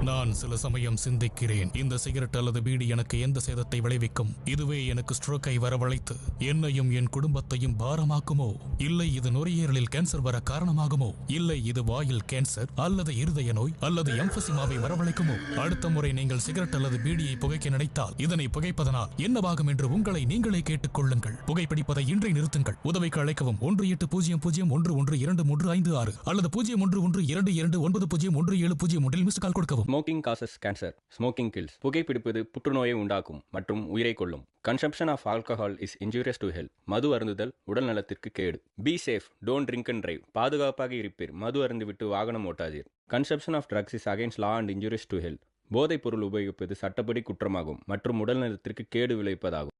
நான் சில சமயம் சிந்திக்கிறேன், இந்த சிகரெட் அல்லது பீடி எனக்கு எந்த சேதத்தை விளைவிக்கும்? இதுவே எனக்கு ஸ்ட்ரோக்கை வரவழைத்து என்னையும் என் குடும்பத்தையும் பாரமாக்குமோ? இல்லை இது நுரையீரலில் கேன்சர் வர காரணமாகுமோ? இல்லை இது வாயில் கேன்சர் அல்லது இருதய நோய் அல்லது எம்பசிமாவை வரவழைக்குமோ? அடுத்த முறை நீங்கள் சிகரெட் அல்லது பீடியை புகைக்க நினைத்தால் இதனை புகைப்பதனால் என்னவாகும் என்று உங்களை நீங்களே கேட்டுக்கொள்ளுங்கள். புகைப்பிடிப்பதை இன்றை நிறுத்துங்கள். உதவிக்கு அழைக்கவும் 1800112356 அல்லது 0112299017 மிஸ்டு கால் கொடுக்கவும். Smoking causes cancer, smoking kills. புகைப்பிடிப்பது புற்றுநோயை உண்டாக்கும் மற்றும் உயிரை கொல்லும். Consumption of alcohol is injurious to health. மது அருந்துதல் உடல் நலத்திற்கு கேடு. Be safe, don't drink and drive. பாதுகாப்பாக இருப்பீர், மது அருந்துவிட்டு வாகனம் ஓட்டாதீர். Consumption of drugs is against law and injurious to health. போதைப் பொருள் உபயோகிப்பது சட்டப்படி குற்றமாகும் மற்றும் உடல் நலத்திற்கு கேடு விளைவிப்பதாகும்.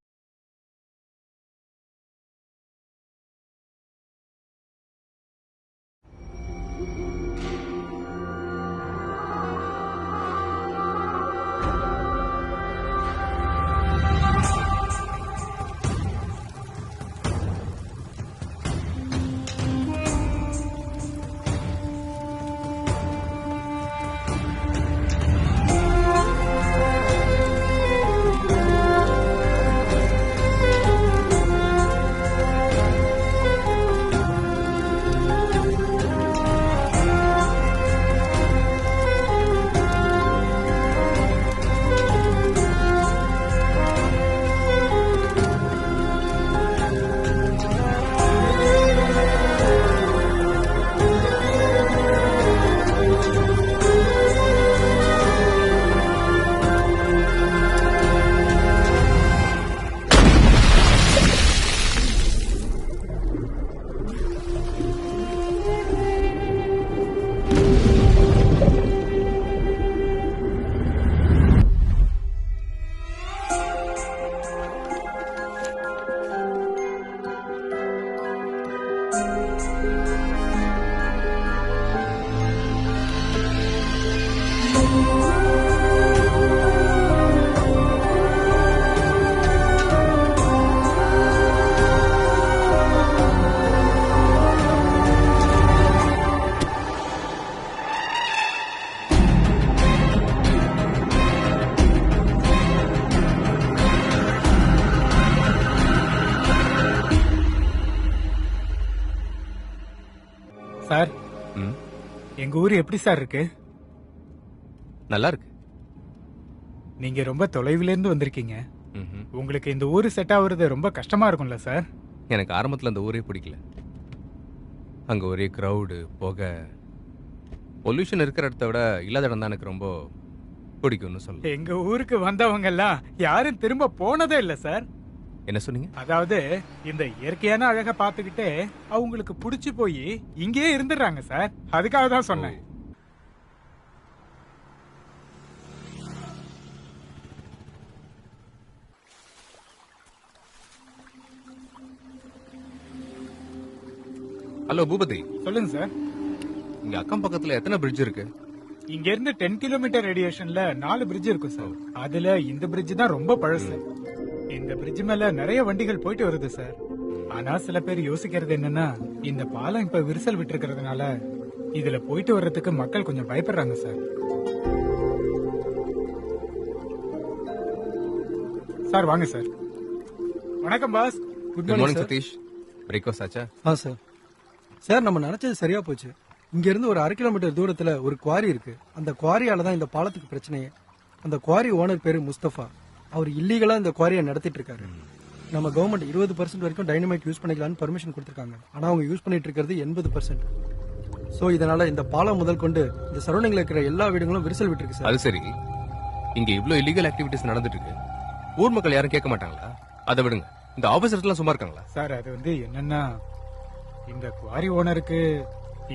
சார், எங்க ஊர் எப்படி சார் இருக்கு? நல்லா இருக்கு. நீங்க ரொம்ப தொலைவில இருந்து வந்திருக்கீங்க. உங்களுக்கு இந்த ஊரு செட் ஆகுறது ரொம்ப கஷ்டமா இருக்கும்ல சார்? எனக்கு ஆரம்பத்தில் அந்த ஊரே பிடிக்கல. அங்க ஒரே கிரவுடு, புகை, பொல்யூஷன் இருக்கிற இடத்த விட இல்லாத இடம் தான் எனக்கு ரொம்ப பிடிக்கும்னு சொல்ல. எங்க ஊருக்கு வந்தவங்க எல்லாம் யாரும் திரும்ப போனதே இல்ல சார். என்ன சொன்னீங்க? அதாவது இந்த இயற்கையான அழக பாத்துக்கிட்டே அவங்களுக்கு புடிச்சு போய் இங்கேயே இருந்துடுறாங்க சார். அதுக்காக தான் சொன்னேன். ஹலோ பூபதி. சொல்லுங்க சார். இங்க அக்கம் பக்கத்துல எத்தனை பிரிட்ஜ் இருக்கு? இங்க இருந்து 10 கிலோமீட்டர் ரேடியேஷன்ல 4 பிரிட்ஜ் இருக்கும் சார். அதுல இந்த பிரிட்ஜ் தான் ரொம்ப பழசு. இந்த பிரிட்ஜ் மேல நிறைய வண்டிகள் போயிட்டு வருது சார். ஆனா சில பேர் யோசிக்கிறது என்னன்னா, இந்த பாலம் இப்ப விரிசல் விட்டு இருக்கிறதுனால இதுல போயிட்டு வர்றதுக்கு மக்கள் கொஞ்சம் பயப்படுறாங்க சார். சார் வாங்க சார். வணக்கம் boss. Good morning Satish. Breakfast ஆச்சா? சார். சார், நம்ம நினைச்சது சரியா போச்சு. இங்க இருந்து ஒரு 1/2 கிலோமீட்டர் தூரத்துல ஒரு குவாரி இருக்கு. அந்த குவாரியால தான் இந்த பாலத்துக்கு பிரச்சனையே. அந்த குவாரி ஓனர் பேரு முஸ்தபா. அவர் இல்லீகலா இந்த குவாரியை நடத்திட்டு இருக்காரு. நம்ம கவர்மெண்ட் 20% வரைக்கும் டைனமைட் யூஸ் பண்ணிக்கலாம்னு பர்மிஷன் கொடுத்திருக்காங்க. ஆனா அவங்க யூஸ் பண்ணிட்டு இருக்கிறது 80%. சோ இதனால இந்த பாலம் முதல் கொண்டு இந்த சரௌண்டிங்ல இருக்கிற எல்லா வீடுகளும் விரிசல் விட்டுருக்கு சார். அது சரி, இங்க இவ்ளோ இல்லீகல் ஆக்டிவிட்டிஸ் நடந்துட்டு இருக்கு. ஊர் மக்கள் யாரும் கேட்க மாட்டாங்களா? அதை விடுங்க, இந்த ஆபீசர்ஸ் எல்லாம் சும்மா இருக்காங்களா? சார், அது வந்து என்னன்னா, இந்த குவாரி ஓனருக்கு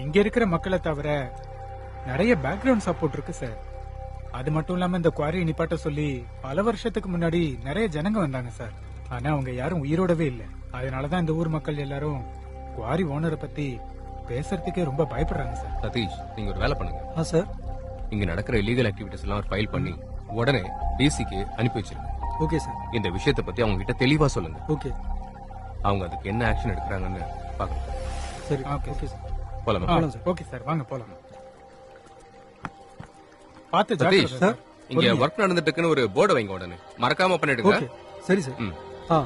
இங்க இருக்கிற மக்களை தவிர நிறைய பேக்ரவுண்ட் சப்போர்ட் இருக்கு சார். அது மட்டும் இல்லாம இந்த குவாரியை நிப்பாட்ட சொல்லி பல வருஷத்துக்கு முன்னாடி நிறைய ஜனங்க வந்தாங்க சார். ஆனா அவங்க யாரும் உயிரோடவே இல்ல. அதனாலதான் இந்த ஊர் மக்கள் எல்லாரும் குவாரி ஓனரை பத்தி பேசுறதுக்கே ரொம்ப பயப்படுறாங்க சார். சதீஷ், நீங்க ஒரு வேலை பண்ணுங்க. சார், இங்க நடக்கிற இல்லீகல் ஆக்டிவிட்டிஸ் எல்லாம் ஃபைல் பண்ணி உடனே டிசிக்கு அனுப்பி வச்சிருங்க. Okay sir. இந்த விஷயத்தை பத்தி அவங்க கிட்ட தெளிவா சொல்லுங்க. ஓகே. அவங்க அதுக்கு என்ன ஆக்ஷன் எடுக்கிறாங்கன்னு பாக்கலாம். சரி, ஓகே சார். போலாமா? ஓகே சார், வாங்க போலாம். பார்த்து சதீஷ் ஜாக்கிரதை சார் சார். இங்க ஒர்க் நடந்துட்டு இருக்குன்னு ஒரு போர்டு வைங்க உடனே மறக்காம பண்ணிடுங்க. ஓகே சரி சார். ம். ஆ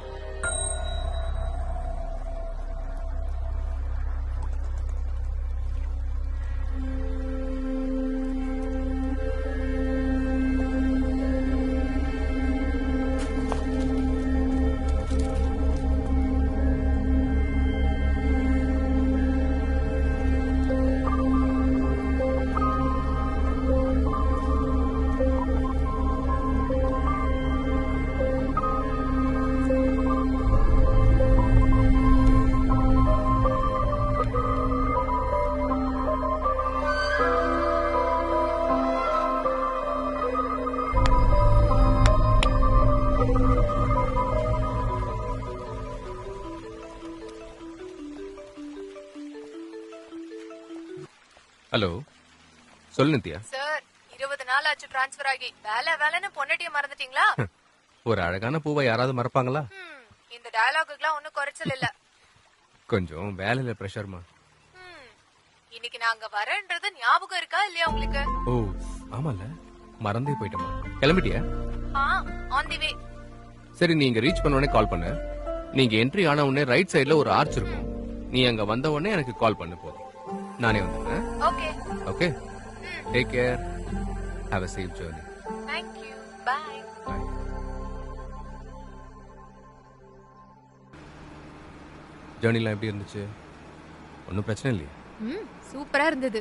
ஹலோ சொல்லு நித்யா. சார் 20 நாள் ஆச்சு டிரான்ஸ்ஃபர் ஆகி வேலைன்னு பொண்ணட்டிய மறந்துட்டீங்களா? ஒரு அழகான பூவை யாராவது மறப்பாங்களா? இந்த டயலாகுக்குலாம் ஒன்னும் குறைச்சல் இல்ல. கொஞ்சம் வேலையில பிரஷர்மா. இன்னைக்கு நாங்க வரேன்றது ஞாபகம் இருக்கா இல்லையா உங்களுக்கு? ஓ ஆமால மறந்தே போயிட்டமா. கிளம்பிட்டியா? ஆன் தி வே. சரி நீங்க ரீச் பண்ண உடனே கால் பண்ணு. நீங்க என்ட்ரி ஆன உடனே ரைட் சைடுல ஒரு ஆர்ச் இருக்கும். நீ அங்க வந்த உடனே எனக்கு கால் பண்ணு போதும். நானே வந்துடுறேன். Okay okay take care. Have a safe journey. thank you bye. ஜேர்னிலாம் எப்படி இருந்துச்சு? ஒன்றும் பிரச்சனை இல்லையா? சூப்பரா இருந்தது.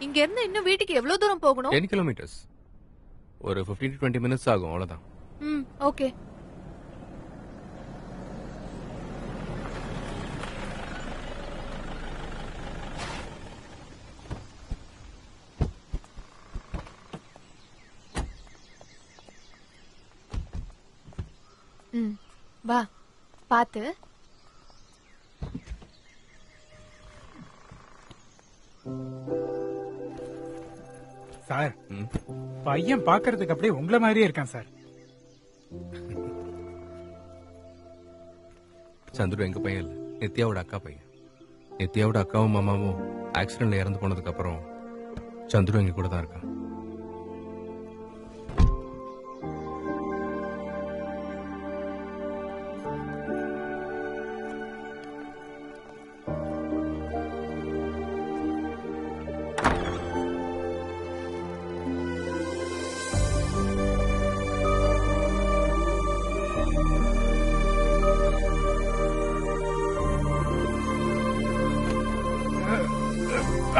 இங்க இருந்து இன்னும் வீட்டுக்கு எவ்வளவு தூரம் போகணும்? 10 கிலோமீட்டர்ஸ். ஒரு 15 to 20 minutes ஆகும் அவ்வளவுதான். ஓகே. வா பாத்து. சார் ம். பையன் பாக்குறதுக்கு அப்படியே உங்களை மாதிரியே இருக்கான் சார். சந்துரு எங்க பையன் இல்ல, நித்யாவோட அக்கா பையன். நித்யாவோட அக்காவும் மாமாவும் ஆக்சிடென்ட்ல இறந்து போனதுக்கு அப்புறம் சந்துரு எங்க கூட தான் இருக்கான்.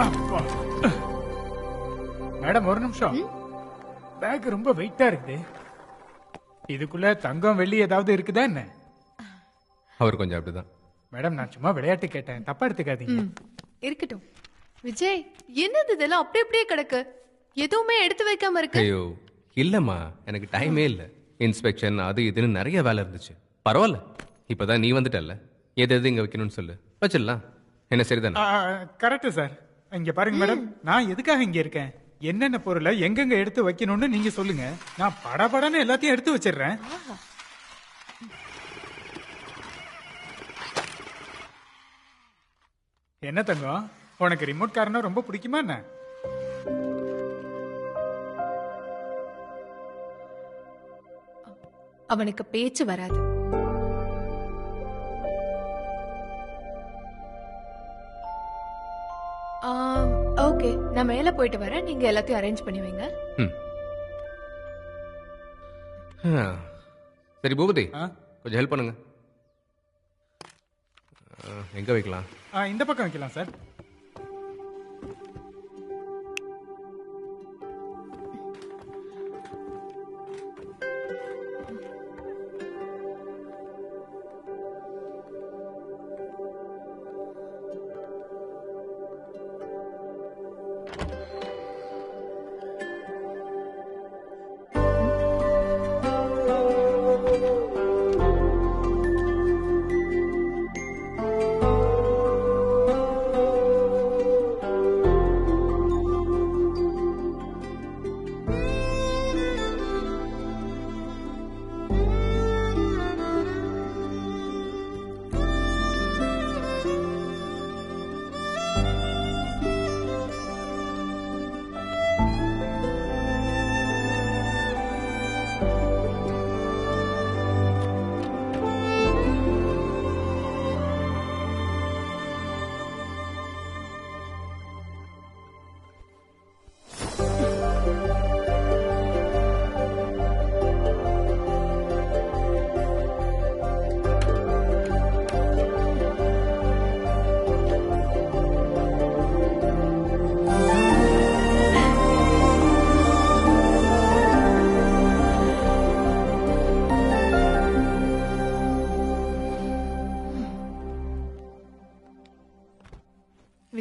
அப்பா. மேடம் ஒரு நிமிஷம். பேக் ரொம்ப வெயிட்டா இருக்குது. இதுக்குள்ள தங்கம் வெள்ளி ஏதாவது இருக்குதா என்ன? அவர் கொஞ்சம் அப்படிதான். மேடம் நான் சும்மா விளையாட்டு கேட்டேன், தப்பா எடுத்துக்காதீங்க. இருக்கட்டும். விஜய் என்னது இதெல்லாம் அப்படியே கிடக்கு? எதுவுமே எடுத்து வைக்காம இருக்கு. ஐயோ இல்லம்மா, எனக்கு டைமே இல்ல. இன்ஸ்பெக்ஷன் அது இதுன்னு நிறைய வேலை இருந்துச்சு. பரவாயில்ல, இப்பதான் நீ வந்துட்டல்ல, எது எது இங்க வைக்கணும்னு சொல்லு, வச்சிடலாம். என்ன சரிதானே? Correct sir. இங்க பாருங்க மேடம், நான் எதுக்காக இங்க இருக்கேன், என்னென்ன பொருளை எங்கெங்க எடுத்து வைக்கணும்னு நீங்க சொல்லுங்க. நான் படபடன்னு எல்லாத்தையும் எடுத்து வச்சிடுறேன். என்ன தங்கம், உனக்கு ரிமோட் காரனா ரொம்ப பிடிக்குமா என்ன? அவனுக்கு பேச்சு வராது. ஓகே, நான் மேல போயிட்டு வரேன். நீங்க எல்லாத்தையும் அரேஞ்ச் பண்ணி வைங்க. சரி பூபதி, ஆ? கொஞ்சம் ஹெல்ப் பண்ணுங்க. எங்க வைக்கலாம்? இந்த பக்கம் வைக்கலாம் சார்.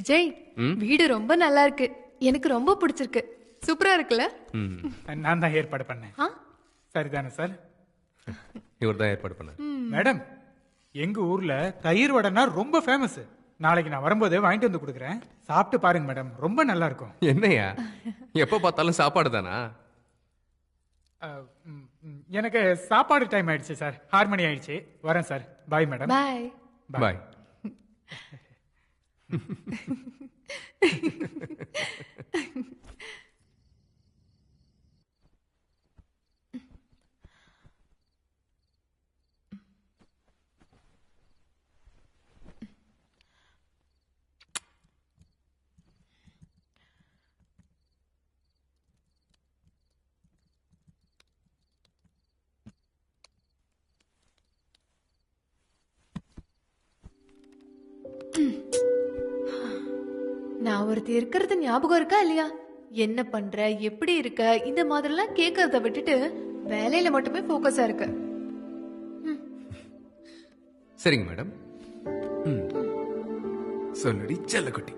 விஜய் ம்? வீடு ரொம்ப நல்லா இருக்கு, எனக்கு ரொம்ப பிடிச்சிருக்கு. சூப்பரா இருக்குல்ல? ம். நான் தான் ஏற்பாடு பண்ணேன். ஆ? சரிதானே சார்? இவர் தான் ஏற்பாடு பண்ண. மேடம், எங்க ஊர்ல தயிர் வடைனா ரொம்ப ஃபேமஸ். நாளைக்கு நான் வரும்போது வாங்கிட்டு வந்து கொடுக்குறேன், சாப்பிட்டு பாருங்க மேடம், ரொம்ப நல்லா இருக்கும். என்னையா எப்ப பார்த்தாலும் சாப்பாடு தானா? எனக்கு சாப்பாடு டைம் ஆயிடுச்சு சார், 6 மணி ஆயிடுச்சு. வரேன் சார். Bye madam. பாய். பாய். நான் ஒருத்தி இருக்கிறது ஞாபகம் இருக்கா இல்லையா? என்ன பண்ற, எப்படி இருக்க, இந்த மாதிரிலாம் கேட்கறத விட்டுட்டு வேலையில மட்டுமே போக்கஸா இருக்கு. சரிங்க மேடம். சொல்லுடி செல்லக்குட்டி.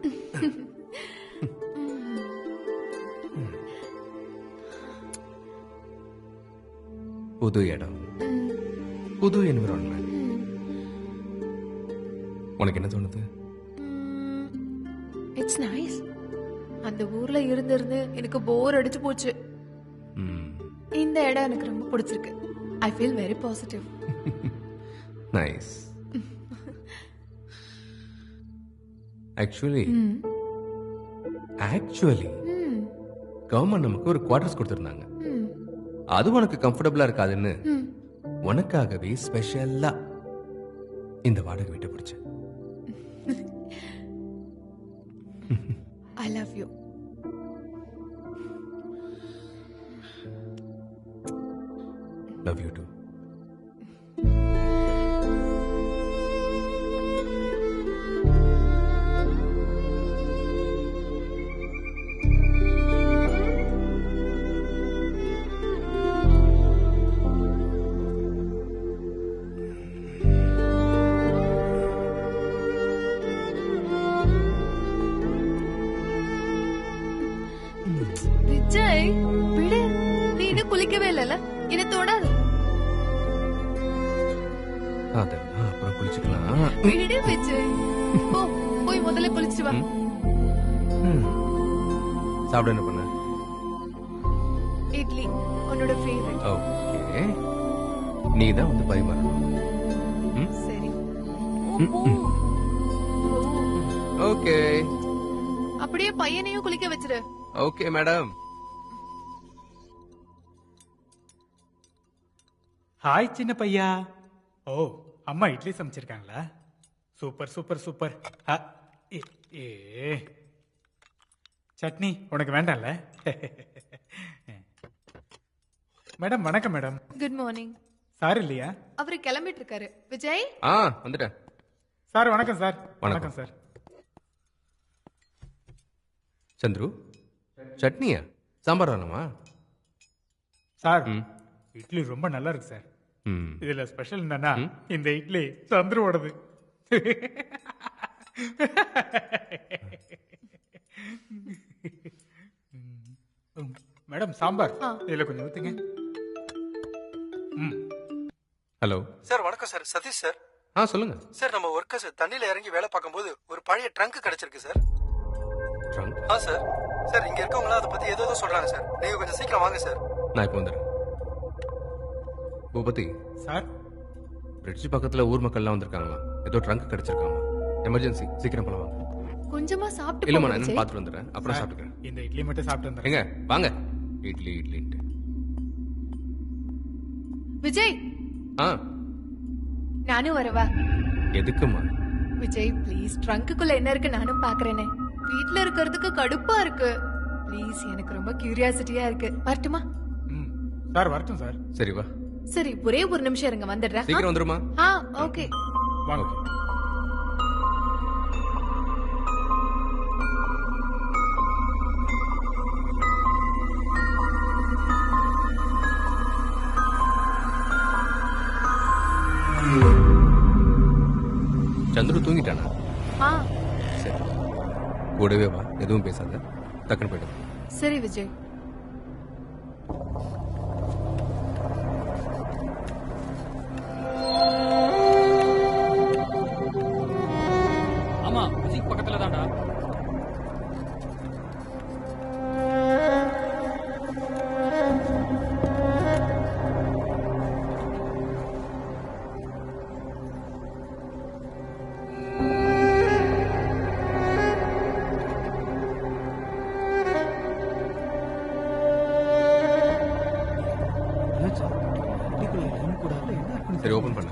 புது இடம், புது என்விரான்மெண்ட். உனக்கு என்ன தோணுது? It's nice. அந்த ஊர்ல இருந்து எனக்கு போர் அடிச்சு போச்சு. ம், இந்த இடம் எனக்கு ரொம்ப பிடிச்சிருக்கு. I feel very positive. Nice. Actually government நமக்கு ஒரு குவார்டர்ஸ் கொடுத்திருந்தாங்க. அது உனக்கு கம்ஃபர்டபுளா இருக்காதுன்னு உனக்காகவே ஸ்பெஷலா இந்த வாடகை வீட்டை பிடிச்சேன். I love you. Love you too. Vijay விடு, நீ இன்னும் குளிக்கவே இல்லல, என்ன தொடாத. அதெல்லாம் அப்புறம் குளிச்சுக்கலாம். விடு விஜய், போ போய் முதல்ல குளிச்சிட்டு வா. சாப்பிட என்ன பண்ண? இட்லி, உன்னோட ஃபேவரட். ஓகே, நீ தான் வந்து பரிமாறணும். சரி போ, போ. ஓகே அப்படியே பையனையும் குளிக்க வச்சிரு. Okay madam. ஹாய் சின்ன பையா. ஓ, அம்மா இட்லி சமைச்சிருக்காங்களா? Super super super. சட்னி உனக்கு வேண்டாம்ல? மேடம் வணக்கம் மேடம். Good morning. சார் இல்லையா? அவரு கிளம்பிட்டு இருக்காரு. விஜய் வந்துட்டேன். சார் வணக்கம் சார். வணக்கம். வணக்கம் சார். சந்துரு, சட்னியா? சாம்பார் வேணுமா? சார் இட்லி ரொம்ப நல்லா இருக்கு சார். ம். இதுல ஸ்பெஷல் என்னன்னா இந்த இட்லி சந்துருவோடது. மேடம் சாம்பார் இதுல கொஞ்சம் ஊத்துங்க. ஹலோ சார் வணக்கம் சார், சதீஷ் சார். சொல்லுங்க சார் நம்ம ஒர்க்கர்ஸ் தண்ணியில இறங்கி வேலை பார்க்கும்போது ஒரு பழைய ட்ரங்க் கிடைச்சிருக்கு சார். ட்ரங்க்? சார் சார் இங்க இருக்கவங்களா அதை பத்தி ஏதோ சொல்றாங்க சார். நீங்க கொஞ்சம் சீக்கிரம் வாங்க சார். நான் இப்போ வந்துடுறேன். பூபதி சார் பிரிட்ஜ் பக்கத்துல ஊர் மக்கள்லாம் வந்திருக்காங்களா? ஏதோ ட்ரங்க் கிடைச்சிருக்காமா? எமர்ஜென்சி, சீக்கிரம் போலாம் வாங்க. கொஞ்சமா சாப்பிட்டு இல்லம்மா, போ நான் விஜய். என்னன்னு பார்த்துட்டு வந்துடுறேன், அப்புறம் சாப்பிட்டுக்கிறேன். இந்த இட்லி மட்டும் சாப்பிட்டு வந்துடுறேன். எங்க வாங்க. இட்லி இட்லின்ட்டு. விஜய் நானும் வரவா? எதுக்குமா? விஜய் ப்ளீஸ், ட்ரங்க்குள்ள என்ன இருக்கு நானும் பாக்குறேனே. வீட்ல இருக்கிறதுக்கு கடுப்பா இருக்கு. ப்ளீஸ், எனக்கு ரொம்ப கியூரியாசிட்டியா இருக்கு. வரட்டுமா? சார் வரட்டும் சார். சரி வா. சரி, ஒரே ஒரு நிமிஷம் இருங்க, வந்துடுறேன். சீக்கிரம் வந்துருமா? ஓகே. வாங்க. சந்துரு தூங்கிட்டானா? ஆ சரி. கூடவே வா, எதுவும் பேசாத, டக்குன்னு போயிட்டு வா. சரி விஜய். ஆமா, விஜய்க்கு பக்கத்துல தான்டா. சரி, ஓபன் பண்ண.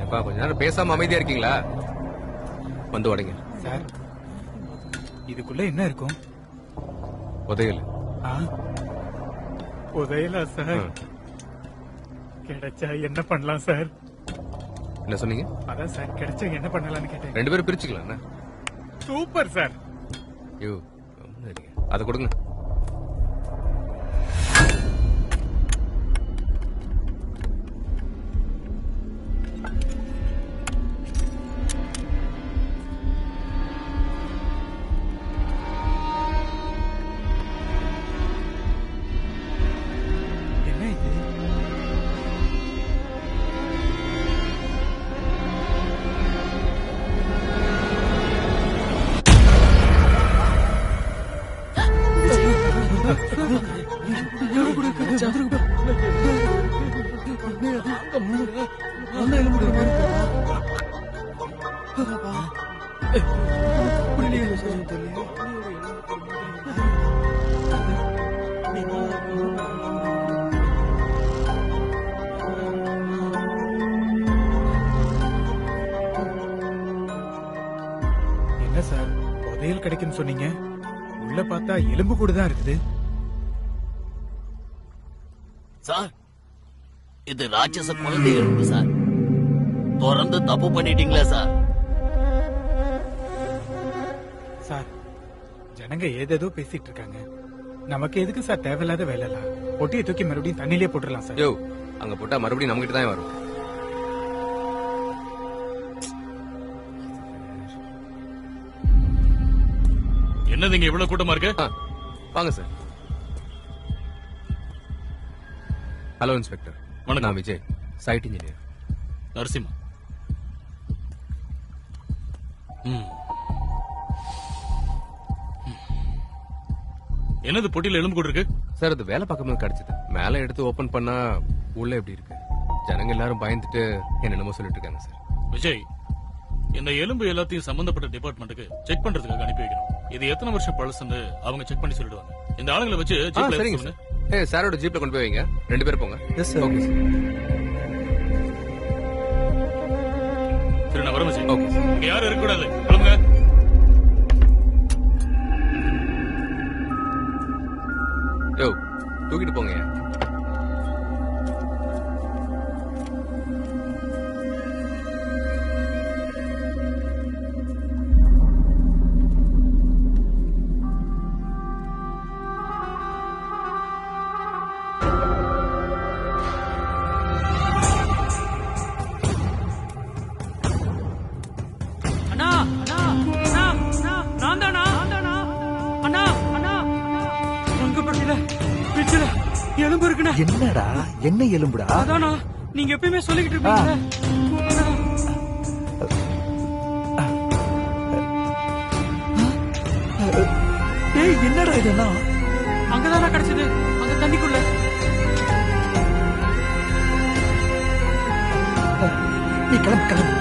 ஏப்பா கொஞ்ச நேரம் பேசாம அமைதியா இருக்கீங்களா? வந்து உடைங்க. சார், இதுக்குள்ள என்ன இருக்கும்? உதயல். புதையலா சார்? கிடைச்சா என்ன பண்ணலாம் சார்? என்ன சொன்னீங்க? அதான் சார், கிடைச்சா என்ன பண்ணலாம்னு கேட்டேன். 2 பேரும் பிரிச்சுக்கலாம் என்ன? Super sir. ஐயோ, அதை கொடுங்க. என்ன இது? என்ன சார், புதையல் கிடைக்குன்னு சொன்னீங்க, உள்ள பார்த்தா எலும்பு கூட தான் இருக்குது. சார், இது ராட்சச குழந்தை எலும்பு சார். தொடர்ந்து தப்பு பண்ணிட்டீங்களே சார். சார், ஜனங்க ஏதேதோ பேசிட்டு இருக்காங்க. நமக்கு எதுக்கு சார் தேவையில்லாத வேலைலாம்? பொட்டியை தூக்கி மறுபடியும் தண்ணியிலே போட்டுடலாம் சார். யோ, அங்க போட்டா மறுபடியும் நம்ம கிட்ட தான் வரும். என்னது இங்க இவ்வளவு கூட்டமா இருக்கு? வாங்க சார். Hello inspector. வணக்கம். நான் விஜய், சைட் இன்ஜினியர். நரசிம்மா. என்னது பொட்டியில எலும்பு கூட இருக்கு? சார், அது வேலை பார்க்கும்போது கிடைச்சது. மேல எடுத்து ஓபன் பண்ணா உள்ள எப்படி இருக்கு? ஜனங்க எல்லாரும் பயந்துட்டு என்னென்னமோ சொல்லிட்டு இருக்காங்க சார். விஜய், இந்த எலும்பு எல்லாத்தையும் சம்பந்தப்பட்ட டிபார்ட்மெண்ட்டுக்கு செக் பண்றதுக்காக அனுப்பி வைக்கணும். இது எத்தனை வருஷம் பழசுன்னு அவங்க செக் பண்ணி சொல்லிடுவாங்க. இந்த ஆளுங்களை வச்சு ஜீப்ல சரிங்க ஏத்துங்க. சார். சாரோட ஜீப்ல கொண்டு போய் வைங்க. 2 பேர் போங்க. Yes sir. Okay sir. சரி, நான் வரேன் விஜய். Okay sir. இங்க யாரும் இருக்க கூடாது. கிளம்புங்க. யோ, தூக்கிட்டு போங்க. அண்ணா அண்ணா அண்ணா அண்ணா நான் தானா அண்ணா அண்ணா அண்ணா அங்க பட்டில பிச்சுல எலும்பு இருக்குண்ணா. என்னடா என்ன எலும்புடா? அதானா நீங்க எப்பயுமே சொல்லிக்கிட்டு இருப்பீங்களே. ஏய், என்னடா இதெல்லாம்? அங்கதானா கிடைச்சது, அங்க தண்ணிக்குள்ள. நீ கிளம்பு கிளம்பு.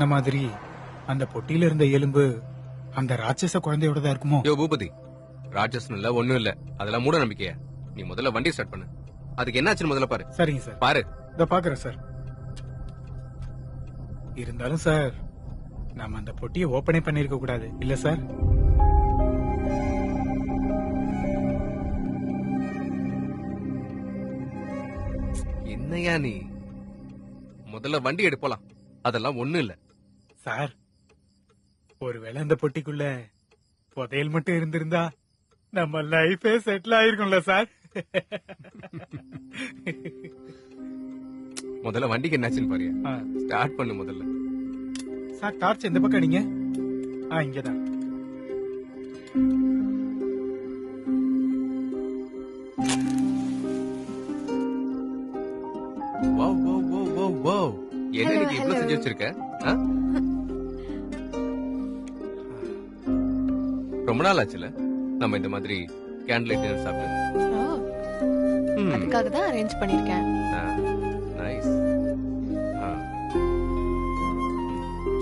சொன்ன மாதிரி அந்த பொட்டியில இருந்த எலும்பு அந்த ராட்சச குழந்தையோட தான் இருக்குமோ? யோ பூபதி, ராட்சசன் இல்ல ஒண்ணும் இல்ல, அதெல்லாம் மூட நம்பிக்கையா? நீ முதல்ல வண்டி ஸ்டார்ட் பண்ணு. அதுக்கு என்னாச்சுன்னு முதல்ல பாரு. சரிங்க சார், பாரு. இத பாக்குறேன் சார். இருந்தாலும் சார், நாம அந்த பொட்டியை ஓபனே பண்ணிருக்க கூடாது இல்ல சார்? என்னையா நீ? முதல்ல வண்டி எடுப்பலாம். அதெல்லாம் ஒண்ணும் இல்ல சார். ஒருவேளை அந்த பொட்டிக்குள்ள புதையல் மட்டும் இருந்திருந்தா நம்ம லைஃபே செட்டில் ஆயிருக்கும்ல சார். முதல்ல வண்டிக்கு என்னாச்சுன்னு பாரு. ஆ. ஸ்டார்ட் பண்ணு முதல்ல. சார், டார்ச் எந்த பக்கம் நீங்க? இங்கதான். Wow wow wow wow wow. என்ன Hello, நீ இவ்ளோ hello. செஞ்சு வச்சிருக்க? ஆ? ரொம்ப நாள் ஆச்சுல நம்ம இந்த மாதிரி கேண்டில் லைட் டின்னர் சாப்பிட்டு. ஓ, அதுக்காக தான் அரேஞ்ச் பண்ணிருக்கேன். நைஸ்.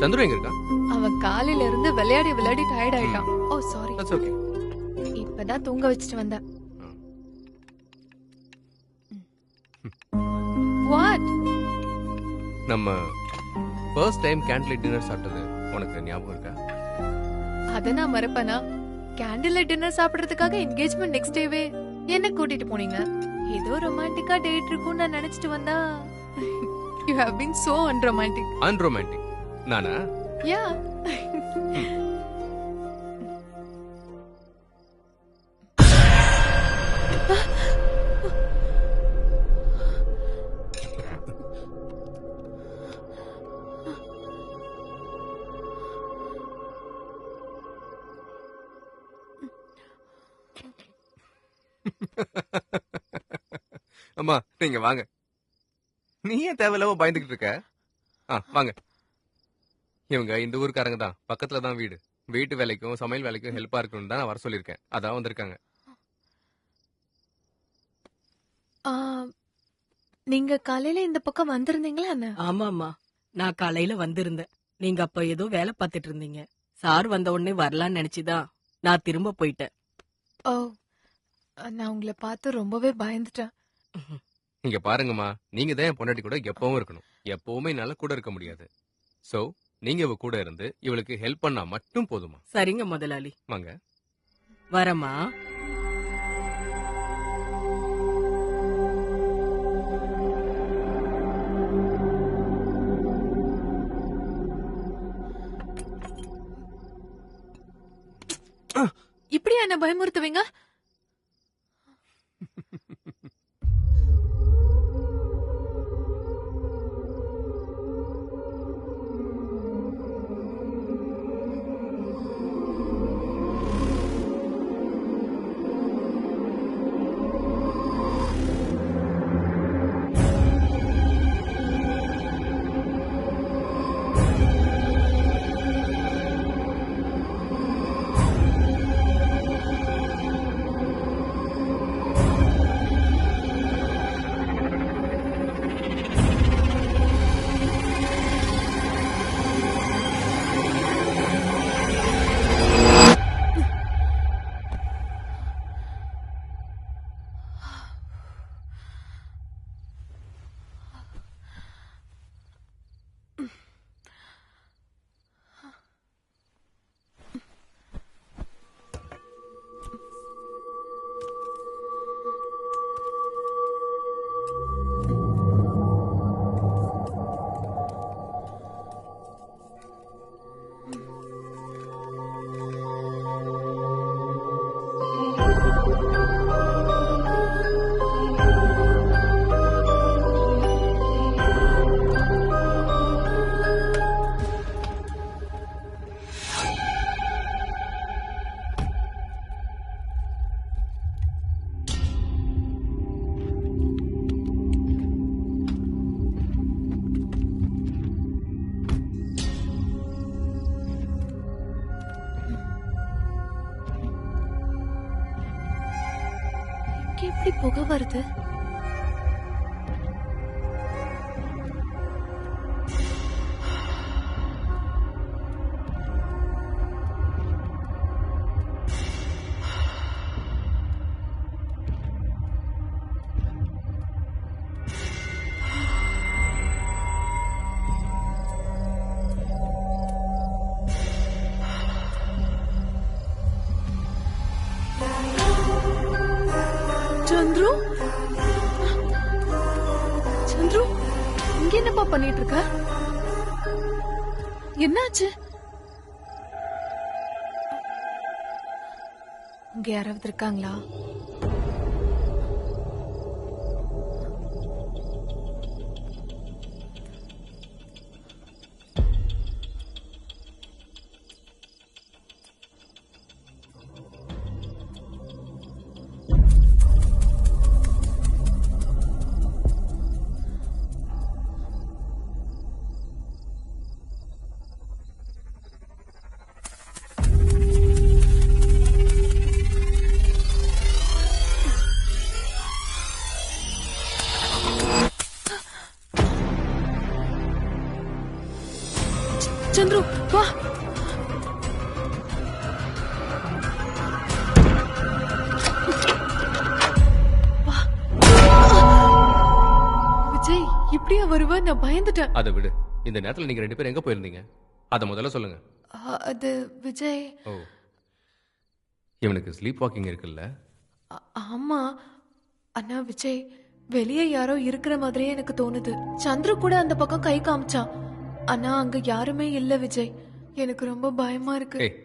சந்துரு எங்க இருக்கா? அவன் காலையில இருந்து விளையாடி விளையாடி டயர்ட் ஆயிட்டான். Oh sorry. That's okay. இப்பதான் தூங்க வச்சுட்டு வந்தேன். வாட்? நம்ம first time candle light dinner சாப்பிட்டது உனக்கு ஞாபகம் இருக்கா? அத நான் மறப்பனா? கேண்டில் லைட் டின்னர் சாப்பிடுறதுக்காக என்கேஜ்மெண்ட் நெக்ஸ்ட் டேவே என்ன கூட்டிட்டு போனீங்க. ஏதோ ரொமான்டிக்கா டேட் இருக்கும்னு நான் நினைச்சிட்டு வந்தா you have been so unromantic. Unromantic நானா? யா. அம்மா நீங்க வாங்க. நீ ஏன் தேவையில்லாம பயந்துகிட்டு இருக்க? வாங்க. இவங்க இந்த ஊருக்காரங்க தான், பக்கத்துல தான் வீடு. வீட்டு வேலைக்கும் சமையல் வேலைக்கும் ஹெல்ப்பா இருக்கணும்னு தான் நான் வர சொல்லியிருக்கேன். அதான் வந்திருக்காங்க. நீங்க காலையில இந்த பக்கம் வந்திருந்தீங்களா என்ன? ஆமாமா, நான் காலையில வந்திருந்தேன். நீங்க அப்ப ஏதோ வேலை பார்த்துட்டு இருந்தீங்க. சார் வந்த உடனே வரலான்னு நினைச்சுதான் நான் திரும்ப போயிட்டேன். ஓ, நான் உங்களை பார்த்து ரொம்பவே பயந்துட்டேன். இங்க பாருங்கம்மா, நீங்க தான் என் பொண்டாட்டி கூட எப்பவும் இருக்கணும். எப்பவுமே என்னால கூட இருக்க முடியாது. சோ நீங்க இவ கூட இருந்து இவளுக்கு ஹெல்ப் பண்ணா மட்டும் போதுமா? சரிங்க முதலாளி. வாங்க. வரமா? இப்படியா என்ன பயமுறுத்துவீங்க? எப்படி புகை வருது? சந்துரு சந்துரு இங்க என்னப்பா பண்ணிட்டு இருக்க? என்னாச்சு? இங்க யாராவது இருக்காங்களா? சந்துரு வா. விஜய் இப்படியா வருவ? நான் பயந்துட்டேன். அதை விடு. இந்த நேரத்துல நீங்க 2 பேரும் எங்க போயிருந்தீங்க? அத முதல்ல சொல்லுங்க. அது விஜய். ஓ, இவனுக்கு ஸ்லீப் வாக்கிங் இருக்குல்ல? ஆமா. அண்ணா விஜய், வெளியே யாரோ இருக்கிற மாதிரியே எனக்கு தோணுது. சந்துரு கூட அந்த பக்கம் கை காமிச்சான். ஆனா அங்க யாருமே இல்ல விஜய். எனக்கு ரொம்ப பயமா இருக்கு. ஏய்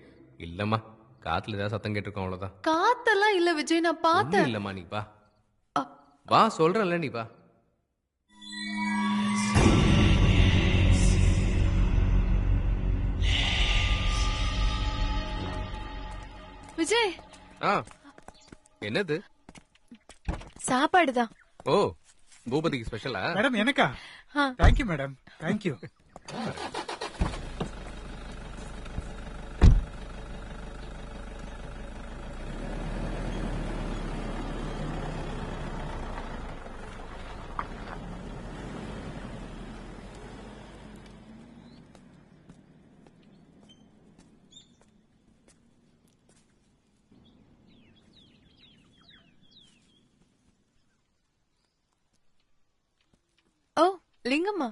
இல்லம்மா, காத்துல ஏதாவது சத்தம் கேட்டிருக்கோம், அவ்வளவுதான். காத்தெல்லாம் இல்ல விஜய், நான் பார்த்தேன். இல்லம்மா, நீ வா வா, சொல்றேன்ல, நீ வா. விஜய் என்னது? சாப்பாடுதான். ஓ, பூபதிக்கு ஸ்பெஷலா? மேடம் எனக்கா? Thank you madam, thank you. Oh Lingamma,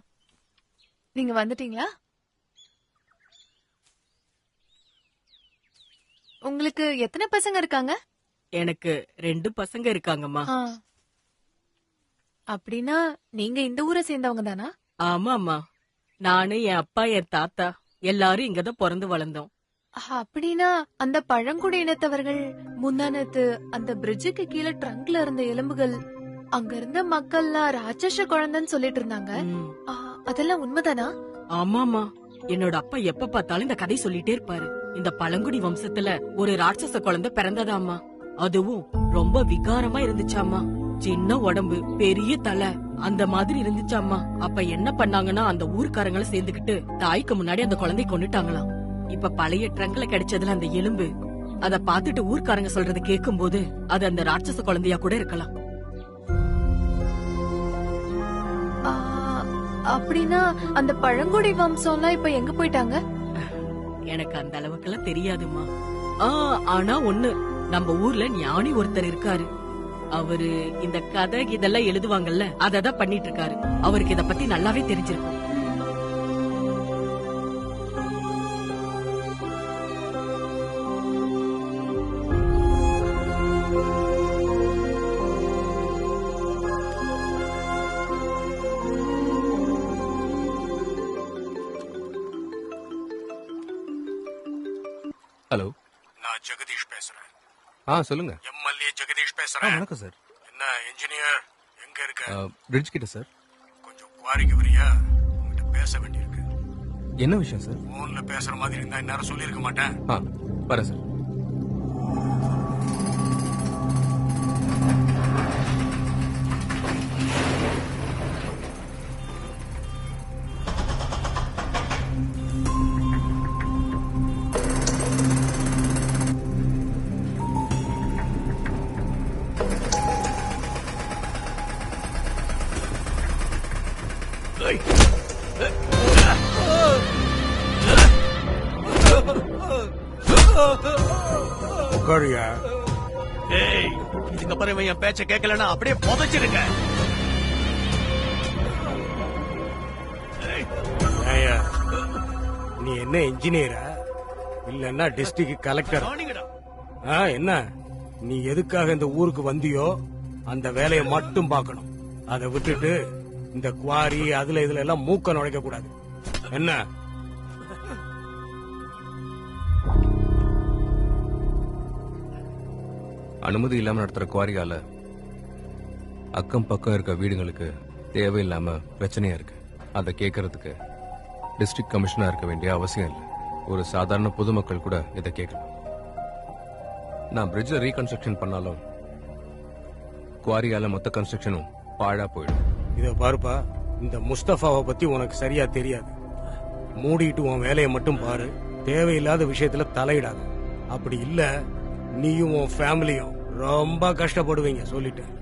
நீங்க வந்துட்டீங்களா? உங்களுக்கு எத்தனை பசங்க இருக்காங்க? எனக்கு 2 பசங்க இருக்காங்கம்மா. அப்படின்னா நீங்க இந்த ஊரை சேர்ந்தவங்க தானா? ஆமாம்மா, நானு, என் அப்பா, என் தாத்தா எல்லாரும் இங்கதான் பிறந்து வளர்ந்தோம். அப்படின்னா அந்த பழங்குடி இனத்தவர்கள் முந்தானத்து அந்த பிரிட்ஜுக்கு கீழே ட்ரங்க்ல இருந்த எலும்புகள், அங்க இருந்த மக்கள்லாம் ராட்சச குழந்தைன்னு சொல்லிட்டு இருந்தாங்க. அதெல்லாம் உண்மைதானா? ஆமாமா, என்னோட அப்பா எப்ப பார்த்தாலும் இந்த கதை சொல்லிட்டே இருப்பாரு. இந்த பழங்குடி வம்சத்துல ஒரு ராட்சச குழந்தை பிறந்ததாமா. அதுவும் ரொம்ப விகாரமா இருந்துச்சாமா. சின்ன உடம்பு, பெரிய தலை, அந்த மாதிரி இருந்துச்சாமா. அப்ப என்ன பண்ணாங்கன்னா, அந்த ஊர்க்காரங்களை சேர்ந்துக்கிட்டு தாய்க்கு முன்னாடி அந்த குழந்தைய கொன்னுட்டாங்களாம். இப்ப பழைய ட்ரங்க்ல கிடைச்சதுல அந்த எலும்பு, அத பாத்துட்டு ஊர்க்காரங்க சொல்றத கேட்கும் போது அது அந்த ராட்சச குழந்தையா கூட இருக்கலாம். அப்படின்னா அந்த பழங்குடி வம்சம்லாம் இப்ப எங்க போயிட்டாங்க? எனக்கு அந்த அளவுக்குலாம் தெரியாதுமா. ஆனா ஒண்ணு, நம்ம ஊர்ல ஞானி ஒருத்தர் இருக்காரு. அவரு இந்த கதை இதெல்லாம் எழுதுவாங்கல்ல, அததான் பண்ணிட்டு இருக்காரு. அவருக்கு இத பத்தி நல்லாவே தெரிஞ்சிருக்கும். ஹலோ, நான் ஜெகதீஷ் பேசுறேன். சொல்லுங்க. எம்எல்ஏ ஜெகதீஷ் பேசுறேன். வணக்கம் சார். என்ன இன்ஜினியர், எங்க இருக்க? பிரிட்ஜ் கிட்ட சார். கொஞ்சம் குவாரிக்கு வரியா? உங்ககிட்ட பேச வேண்டியிருக்கு. என்ன விஷயம் சார்? போன்ல பேசுற மாதிரி இருந்தா இந்நேரம் சொல்லியிருக்க மாட்டேன். வரேன் சார். உட்காரியா? ஏய், இதுக்கப்புறம் இவன் என் பேச்ச கேட்கலன்னா அப்படியே புதைச்சிருங்க. நீ என்ன இன்ஜினியரா இல்லன்னா டிஸ்ட்ரிக்ட் கலெக்டர்? என்ன நீ எதுக்காக இந்த ஊருக்கு வந்தியோ அந்த வேலையை மட்டும் பார்க்கணும். அதை விட்டுட்டு இந்த குவாரி அதுல இதுல எல்லாம் மூக்க நுழைக்க கூடாது. என்ன? அனுமதி இல்லாம நடத்துற குவாரியால அக்கம் பக்கம் இருக்க வீடுங்களுக்கு தேவையில்லாம பிரச்சனையா இருக்கு. அதை கேட்கறதுக்கு டிஸ்ட்ரிக்ட் கமிஷனா இருக்க வேண்டிய அவசியம் இல்லை. ஒரு சாதாரண பொதுமக்கள் கூட இதை கேட்கலாம். நான் பிரிட்ஜை ரீகன்ஸ்ட்ரக்ஷன் பண்ணாலும் குவாரியால மொத்த கன்ஸ்ட்ரக்ஷனும் பாழா போயிடும். இத பாருப்பா, இந்த முஸ்தபாவை பத்தி உனக்கு சரியா தெரியாது. மூடிட்டு உன் வேலையை மட்டும் பாரு. தேவையில்லாத விஷயத்துல தலையிடாத. அப்படி இல்ல நீயும் உன் ஃபேமிலியும் ரொம்ப கஷ்டப்படுவீங்க. சொல்லிட்டேன்.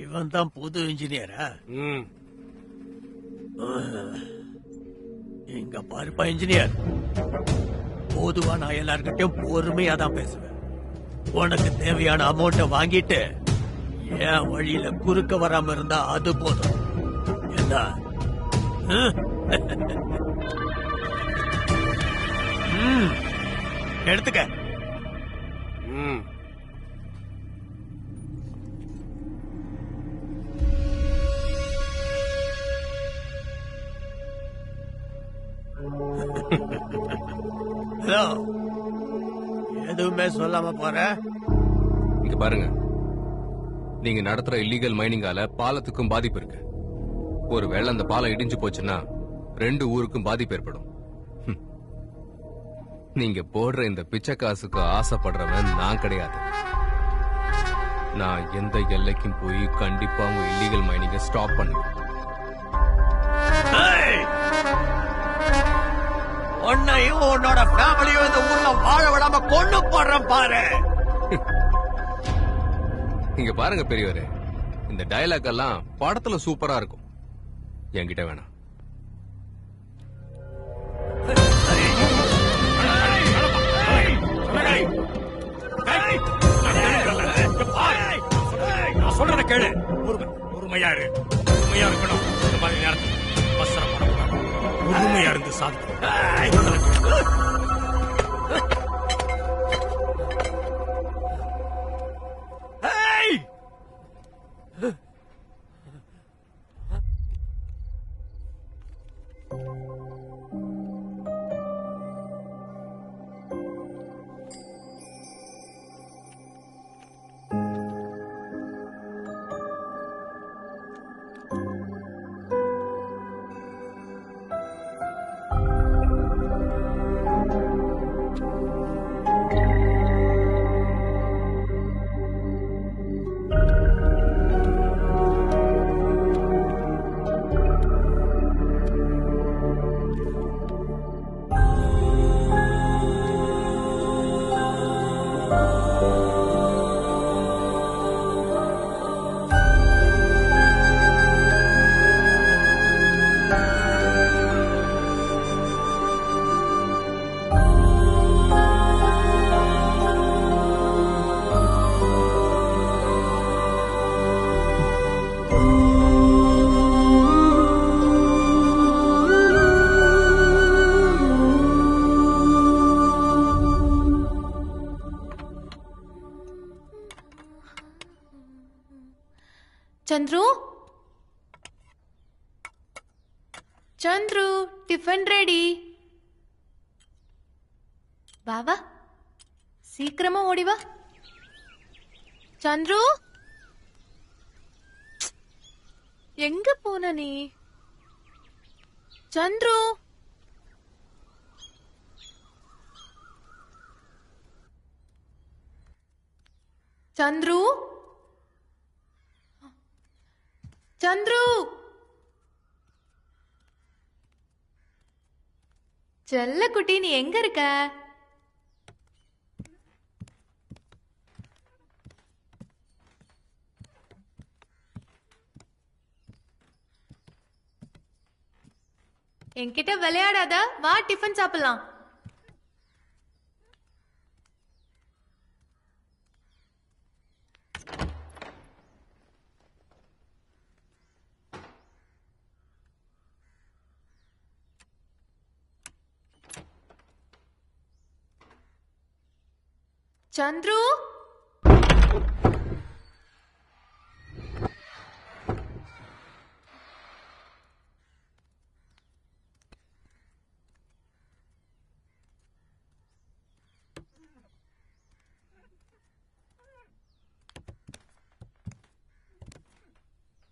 இவன் தான் புது இன்ஜினியரா? இங்க பாருப்பா இன்ஜினியர், பொதுவா நான் எல்லார்கிட்டயும் பொறுமையா தான் பேசுவேன். உனக்கு தேவையான அமௌண்ட்டை வாங்கிட்டு என் வழியில குறுக்க வராம இருந்தா அது போதும். என்ன? எடுத்துக்க. ஹலோ, எதுவுமே சொல்லாம போற? இங்க பாருங்க, நீங்க நடத்துற இல்லீகல் மைனிங்கால பாலத்துக்கும் பாதிப்பு இருக்கு. ஒருவேளை அந்த பாலம் இடிஞ்சு போச்சுன்னா 2 ஊருக்கும் பாதிப்பு ஏற்படும். நீங்க போடுற இந்த பிச்சை காசுக்கு ஆசைப்படுறவன் நான் கிடையாது. நான் எந்த எல்லைக்கும் போய் கண்டிப்பா உங்க இல்லீகல் மைனிங்கை ஸ்டாப் பண்ணுவேன். உன்னையும் உன்னோட ஃபேமிலியும் இந்த ஊர்ல வாழ விடாம கொண்டு போடுறேன் பாரு. இங்க பாருங்க பெரியவரே, இந்த டயலாக் எல்லாம் படத்துல சூப்பரா இருக்கும், என்கிட்ட வேணாம். நான் சொல்றத கேளு. பொறுமையா இரு. பொறுமையா இருக்கணும். இந்த மாதிரி நேரத்தில் அவசரப்படக்கூடாது. பொறுமையா இருந்து சாதிக்கணும். Chandru, Chandru, tiffin ready. बाबा சீக்கிரமா ஓடி வா. சந்துரு, எங்க போன நீ? சந்துரு, சந்துரு, சந்துரு, செல்ல குட்டி, நீ எங்க இருக்க? என்கிட்ட விளையாடாத, வா டிஃபன் சாப்பிடலாம். சந்துரு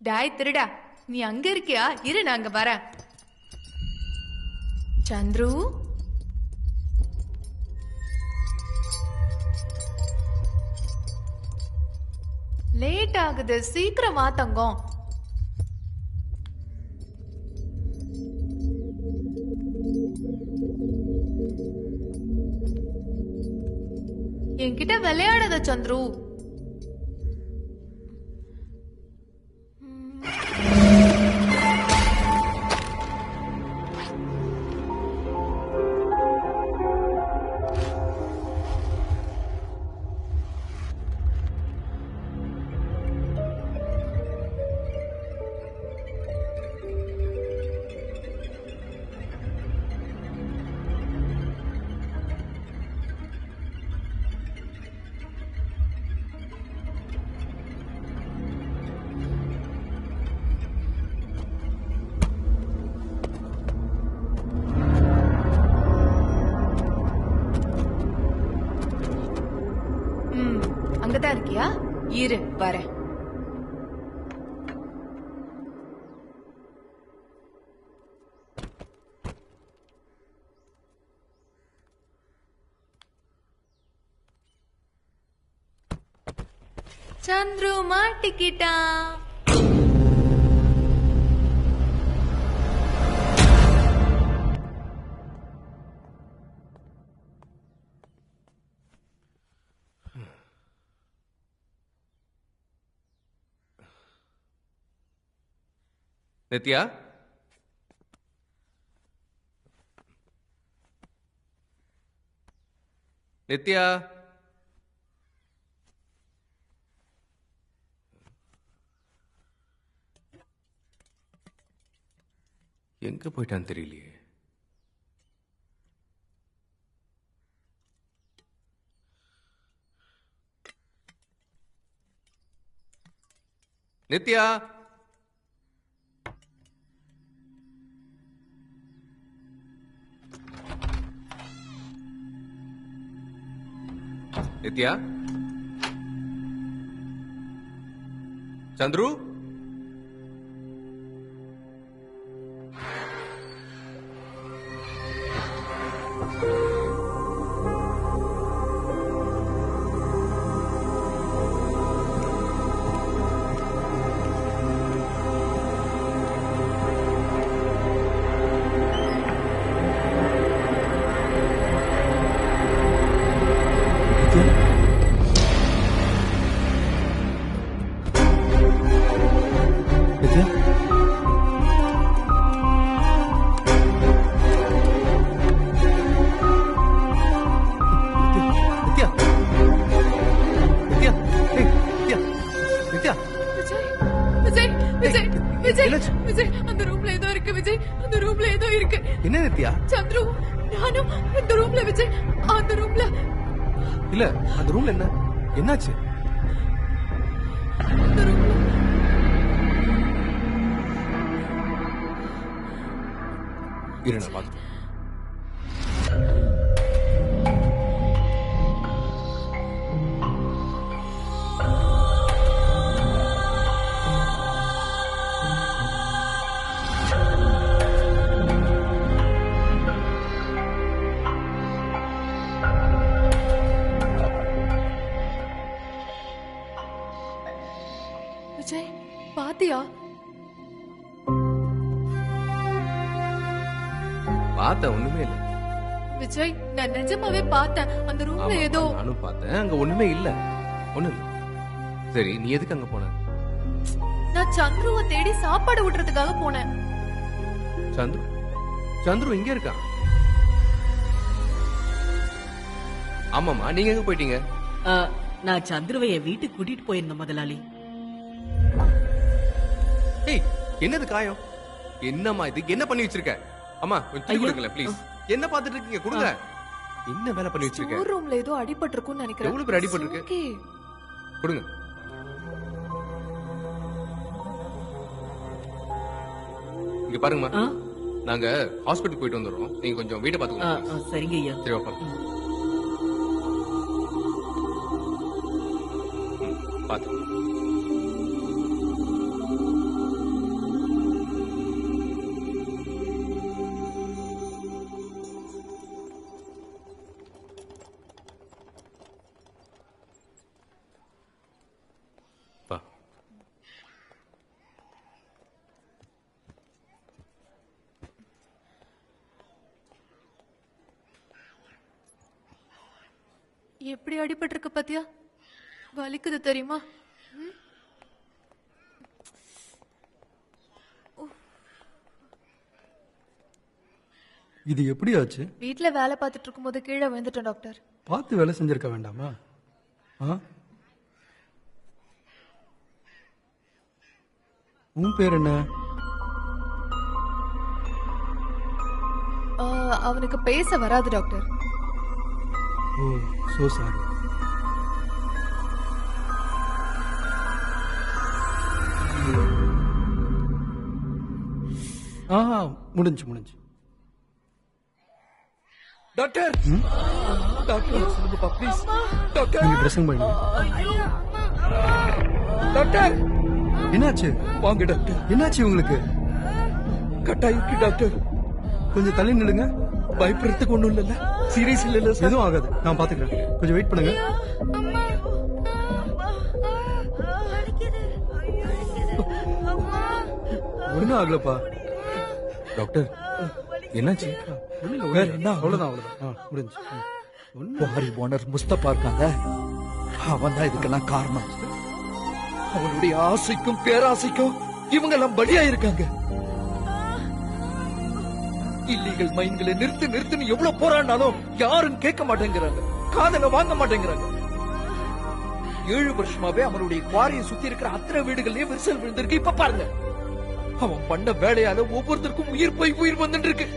டாய் திருடா, நீ அங்க இருக்கியா? இரு, நான் அங்க வரேன். சந்துரு, லேட் ஆகுது, சீக்கிரம் வா தங்கம். என்கிட்ட விளையாடாத சந்துரு. அங்கதான் இருக்கியா? இரு, வரேன். சந்துரு மாட்டிக்கிட்டான். நித்யா, நித்யா, எங்க போயிட்டான்னு தெரியலையே. நித்யா, நித்யா, சந்துரு, என்ன நித்யா? சந்துரு, நானும் இந்த ரூம்ல விஜய், அந்த ரூம்ல. இல்ல, அந்த ரூம்ல என்ன என்னாச்சு? இரு, நான் பாத்து. விஜய், பாத்தியா? பார்த்த ஒண்ணுமே இல்ல. விஜய், நான் நிஜமாவே பார்த்தேன். அந்த ரூம்ல ஏதோ. நானும் பார்த்தேன், அங்க ஒண்ணுமே இல்ல. ஒண்ணு இல்ல. சரி, நீ எதுக்கு அங்க போன? நான் சந்துருவை தேடி சாப்பாடு விடுறதுக்காக போனேன். சந்துரு? சந்துரு இங்க இருக்கான். ஆமாமா, நீங்க எங்க போயிட்டீங்க? நான் சந்துருவை என் வீட்டுக்கு கூட்டிட்டு போயிருந்தேன் முதலாளி. ஏய், என்னது காயம்? என்னம்மா இது? என்ன பண்ணி வச்சிருக்க? அம்மா, கொஞ்சம் கொடுங்களேன் ப்ளீஸ். என்ன பாத்துட்டு இருக்கீங்க? கொடுங்க. என்ன வேலை பண்ணி வச்சிருக்க? ஸ்டோர் ரூம்ல ஏதோ அடிபட்டு இருக்கும்னு நினைக்கிறேன். எவ்வளவு பேர் அடிபட்டு இருக்கு? ஓகே. கொடுங்க. இங்க பாருங்கம்மா, நாங்க ஹாஸ்பிட்டல் போயிட்டு வந்துடுறோம். நீங்க கொஞ்சம் வீட்டை பாத்துக்கோங்க. சரிங்க ஐயா. சரி வாப்பா. பாத்து. எப்படி அடிபட்டு இருக்கு பாத்தியா? வலிக்குது தெரியுமா? இது எப்படி ஆச்சு? வீட்ல வேலை பார்த்துட்டு இருக்கும்போது கீழே விழுந்துட்டேன் டாக்டர். பார்த்து வேலை செஞ்சிருக்க வேண்டாமா? உன் பேர் என்ன? அவனுக்கு பேச வராது டாக்டர். ஓ, சோ சாரி. முடிஞ்சு. டாக்டர் டாக்டர் சொல்லுங்கப்பா ப்ளீஸ். டாக்டர் நீங்க ட்ரெஸ்ஸிங் பண்ணுங்க. டாக்டர் என்னாச்சு? வாங்க டாக்டர். என்னாச்சு உங்களுக்கு? கட்டாயிருக்கு டாக்டர். கொஞ்சம் தள்ளி நில்லுங்க. பயப்படுறதுக்கு ஒண்ணும் இல்ல. சீரியஸ் இல்ல எதுவும் ஆகாது, நான் பாத்துக்கிறேன். கொஞ்சம் வெயிட் பண்ணுங்க. ஒண்ணும் ஆகலப்பா. டாக்டர் என்னாச்சு? வேற என்ன? அவ்வளவுதான் முடிஞ்சு. குவாரி ஓனர் முஸ்தபா இருக்காங்க, அவன் தான் இதுக்கெல்லாம் காரணம். அவனுடைய ஆசைக்கும் பேராசைக்கும் இவங்க எல்லாம் பலியா இருக்காங்க. இல்லீகல் மைன்களை நிறுத்துன்னு எவ்வளவு போராடினாலும் யாரும் கேட்க மாட்டேங்கிறாங்க, காதல வாங்க மாட்டேங்கிறாங்க. 7 வருஷமாவே அவனுடைய குவாரியை சுத்தி இருக்கிற அத்தனை வீடுகள்லயே விரிசல் விழுந்திருக்கு. இப்ப பாருங்க, அவன் பண்ண வேலையால ஒவ்வொருத்தருக்கும் உயிர் போய் உயிர் வந்துட்டு இருக்கு.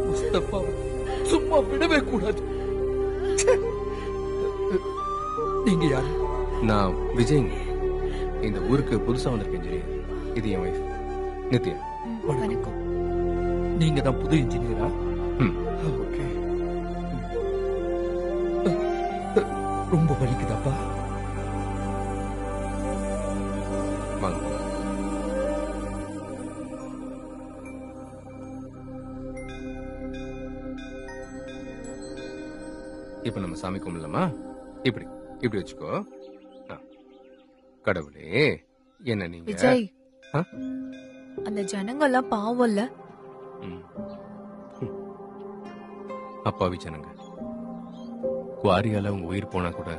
முஸ்தபா சும்மா விடவே கூடாது. நீங்க யாரு? நான் விஜய். இந்த ஊருக்கு புதுசா வந்திருக்க இன்ஜினியர். இது என் வைஃப் நித்யா. வணக்கம். நீங்க தான் புது இன்ஜினியரா? ஓகே. ரொம்ப வலிக்குதாப்பா? வாங்க. இப்ப நம்ம சாமி கும்பிடலாமா? இப்படி இப்படி வச்சுக்கோ. கடவுளே, என்ன நீங்க விஜய், அந்த ஜனங்கள்லாம் பாவம் இல்ல? அப்பாவி ஜனங்க. குவாரியால உங்க உயிர் போனா கூட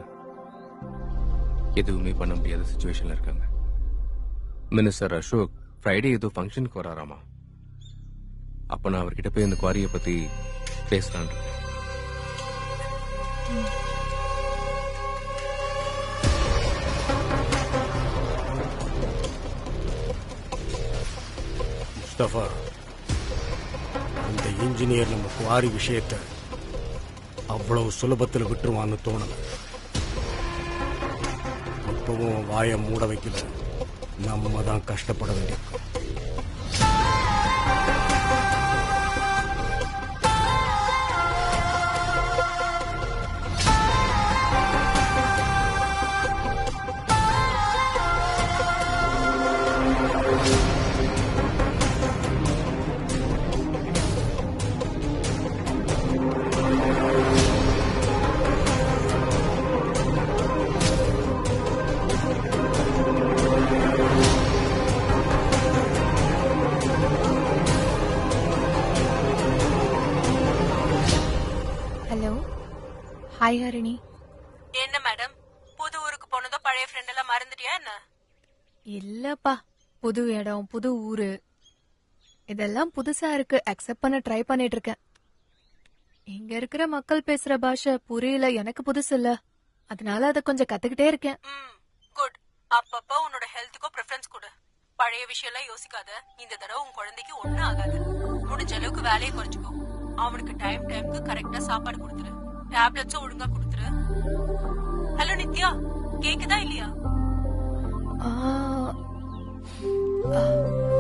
எதுவுமே பண்ண முடியாத சிச்சுவேஷன்ல இருக்காங்க. மினிஸ்டர் அசோக் ஃப்ரைடே ஏதோ ஃபங்க்ஷனுக்கு வராராமா. அப்ப நான் அவர்கிட்ட போய் இந்த குவாரியை பத்தி பேசலான் இருக்கேன். முஸ்தபா, அந்த இன்ஜினியர் நம்ம குவாரி விஷயத்தை அவ்வளவு சுலபத்தில் விட்டுருவான்னு தோணல. இப்பவும் வாயை மூட வைக்கல, நம்ம தான் கஷ்டப்பட வேண்டியிருக்கோம். Hello, hi Harini. என்ன மேடம், புது ஊருக்கு போனதோ பழைய ஃப்ரெண்ட் எல்லாம் மறந்துட்டியா என்ன? இல்லப்பா, புது இடம், புது ஊரு, இதெல்லாம் புதுசா இருக்கு. அக்செப்ட் பண்ண ட்ரை பண்ணிட்டு இருக்கேன். இங்க இருக்கிற மக்கள் பேசுற பாஷை புரியல, எனக்கு புதுசு இல்ல, அதனால அத கொஞ்சம் கத்துக்கிட்டே இருக்கேன். குட். அப்பப்ப உன்னோட ஹெல்த்துக்கும் ப்ரிஃபரன்ஸ் கொடு. பழைய விஷயம் எல்லாம் யோசிக்காத. இந்த தடவை உன் குழந்தைக்கு ஒண்ணும் ஆகாது. முடிஞ்ச அளவுக்கு வேலையை குறைச்சுக்கோ. அவனுக்கு டைம்க்கு கரெக்டா சாப்பாடு கொடுத்துரு. டேப்லெட்ஸும் ஒழுங்கா கொடுத்துரு. ஹலோ நித்யா, கேக்குதா இல்லையா?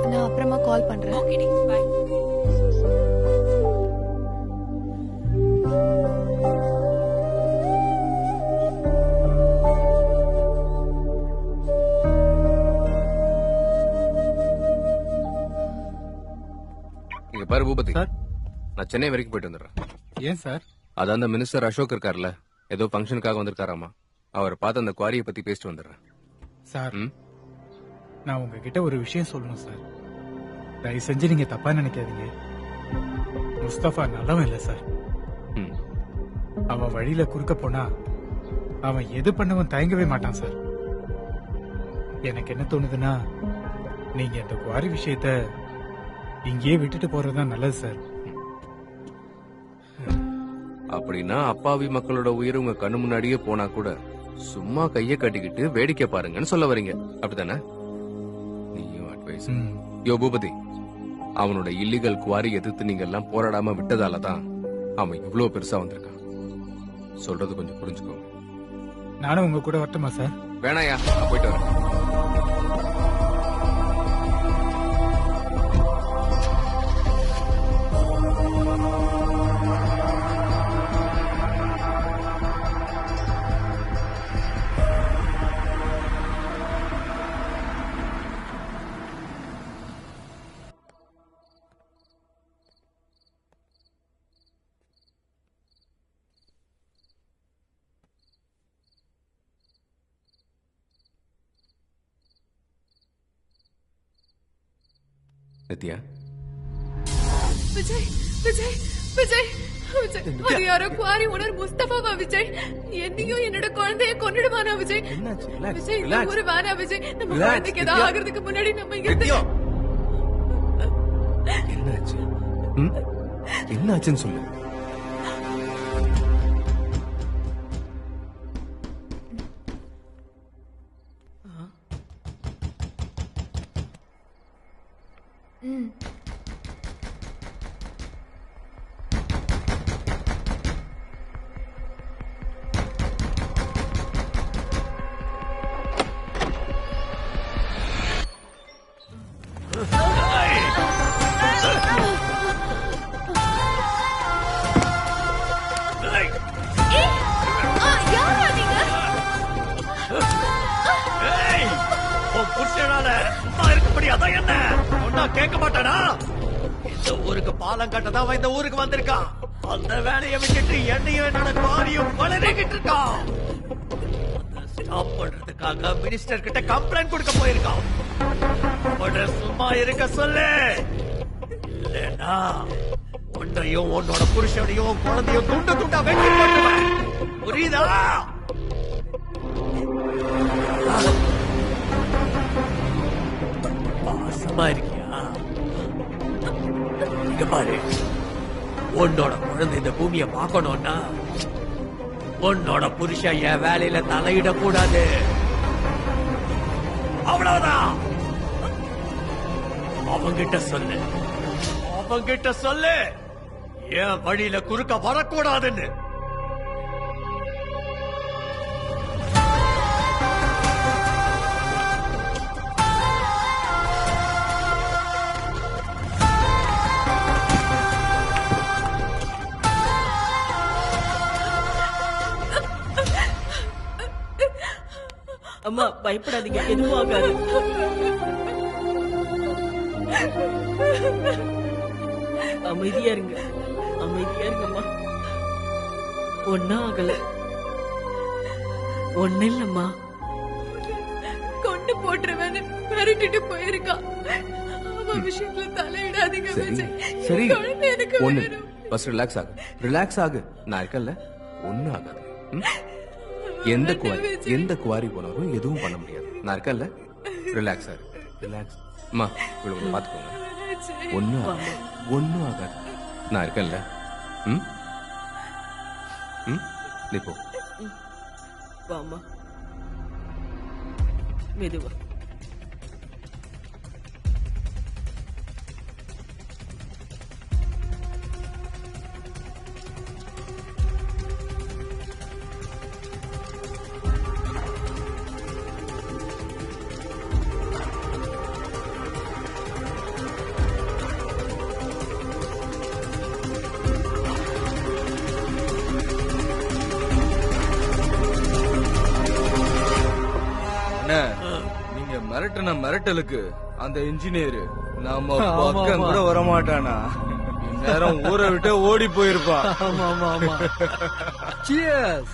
நான் அப்புறமா கால் பண்றேன். ஓகேடி, பை. இங்க பாரு பூபதி, சார் நான் சென்னை வரைக்கும் போயிட்டு வந்துடுறேன். ஏன் சார்? அதான் அந்த மினிஸ்டர் அசோக் இருக்கார்ல, ஏதோ ஃபங்க்ஷனுக்காக வந்திருக்காராமா. அவரை பார்த்து அந்த குவாரியை பத்தி பேசிட்டு வந்துடுறேன். சார் நான் உங்ககிட்ட ஒரு விஷயம் சொல்லணும் சார். தயவு செஞ்சு நீங்க தப்பா நினைக்காதீங்க. முஸ்தபா நல்லவன் இல்ல சார். அவன் வழியில குறுக்க போனா அவன் எது பண்ணவன் தயங்கவே மாட்டான் சார். எனக்கு என்ன தோணுதுன்னா, நீங்க இந்த குவாரி விஷயத்த இங்கேயே விட்டுட்டு போறதுதான் நல்லது சார். அப்படின்னா அப்பாவி மக்களோட உயிர் உங்க கண்ணு முன்னாடியே போனா கூட சும்மா கைய கட்டிக்கிட்டு வேடிக்கை பாருங்கன்னு சொல்ல வரீங்க, அப்படித்தானே? நீயும் அட்வைஸ். யோ பூபதி, அவனோட இல்லீகல் குவாரி எதிர்த்து நீங்க எல்லாம் போராடாம விட்டதாலதான் அவன் இவ்வளவு பெருசா வந்திருக்கான். சொல்றது கொஞ்சம் புரிஞ்சுக்கோங்க. நானும் உங்க கூட வரட்டுமா சார்? வேணாயா, நான் போயிட்டு வரேன். நித்யா, விஜய் விஜய் விஜய் விஜய், அது யாரோ குவாரி ஓனர் முஸ்தபாவா விஜய்? என்னையும் என்னோட குழந்தைய கொன்னுடுவானா விஜய்? விஜய், இந்த ஊரு வேணா விஜய். நம்ம குழந்தைக்கு ஏதாவது ஆகிறதுக்கு முன்னாடி நம்ம இங்க இருந்து என்னாச்சு? என்னாச்சுன்னு சொல்லு. கேட்க மாட்டானா? இந்த ஊருக்கு பாலம் கட்டதான் அவன் இந்த ஊருக்கு வந்திருக்கான். அந்த வேலையை விட்டுட்டு என்னையும் என்னோட குவாரியும் வளரிக்கிட்டு இருக்கான். ஸ்டாப் பண்றதுக்காக மினிஸ்டர் கிட்ட கம்ப்ளைண்ட் கொடுக்க போயிருக்கான். சும்மா இருக்க சொல்லு, இல்லைன்னா உன்னையும் உன்னோட புருஷனையும் குழந்தையும் துண்டு துண்டா வெட்டி போட்டுவேன். புரியுதா? பாசமா இருக்கியா? இங்க பாரு, உன்னோட குழந்தை இந்த பூமியை பார்க்கணும்னா உன்னோட புருஷன் என் வேலையில தலையிடக்கூடாது. அவ்வளவுதான். அவங்கிட்ட சொல்லு என் வழியில குறுக்க வரக்கூடாதுன்னு. அம்மா பயப்படாதீங்க, எதுவும் ஆகாது. அமைதியா இருங்க, அமைதியா இருங்கம்மா. ஒன்னும் ஆகல, ஒன்னும் இல்லம்மா. கொண்டு போட்டுருவேன்னு மிரட்டிட்டு போயிருக்கான். அவன் விஷயத்துல தலையிடாதீங்க விஜய். சரி, குழந்தை எனக்கு ஒண்ணு வேணும். ஃபர்ஸ்ட் ரிலாக்ஸ் ஆகு. நான் இருக்கல, ஒண்ணும் ஆகாது. எந்த குவாரி போனாலும் எதுவும் பண்ண முடியாது. நான் இருக்கல, ரிலாக்ஸ் ஆகு. ரிலாக்ஸ். அம்மா, இவ்வளவு பாத்துக்கோங்க. ஒண்ணும் ஆகாது. நான் இருக்கல. நீ போ. வாமா, மெதுவா. நீங்க மிரட்டின மிரட்டலுக்கு அந்த இன்ஜினியர் நம்ம பக்கம் கூட வரமாட்டானா? இந்நேரம் ஊரை விட்டு ஓடி போயிருப்பான். ஆமா ஆமா ஆமா. Cheers.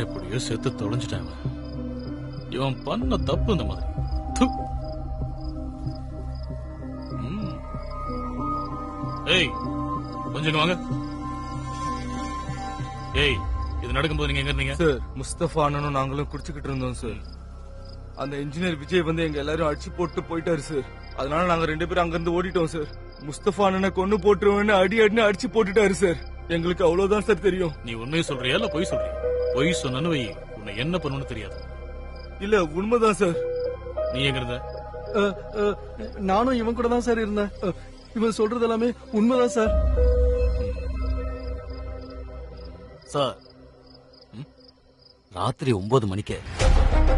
எப்படியோ செத்து தொலைஞ்சிட்டாங்க. இவன் பண்ண தப்பு இந்த மாதிரி. து. ஏய் கொஞ்சம் வாங்க. ஏய் இது நடக்கும்போது நீங்க எங்க இருந்தீங்க? சார் முஸ்தபா அண்ணனும் நாங்களும் குடிச்சுக்கிட்டு இருந்தோம் சார். அந்த இன்ஜினியர் விஜய் வந்து எங்க எல்லாரும் அடிச்சு போட்டு போயிட்டாரு சார். அதனால நாங்க 2 பேரும் அங்க இருந்து ஓடிட்டோம் சார். முஸ்தபா அண்ணனை கொன்னு போட்டுருவேன்னு அடின்னு அடிச்சு போட்டுட்டாரு சார். எங்களுக்கு அவ்வளவுதான் சார் தெரியும். நீ உண்மையை சொல்றியா இல்ல பொய் சொல்றியா? பொய் சொன்னு வை, உன்னை என்ன பண்ணுன்னு தெரியாது. இல்ல உண்மைதான் சார். நீ எங்க இருந்த? நானும் இவன் கூட தான் சார் இருந்தேன். இவன் சொல்றது எல்லாமே உண்மைதான் சார். சார் ராத்திரி 9 மணிக்கு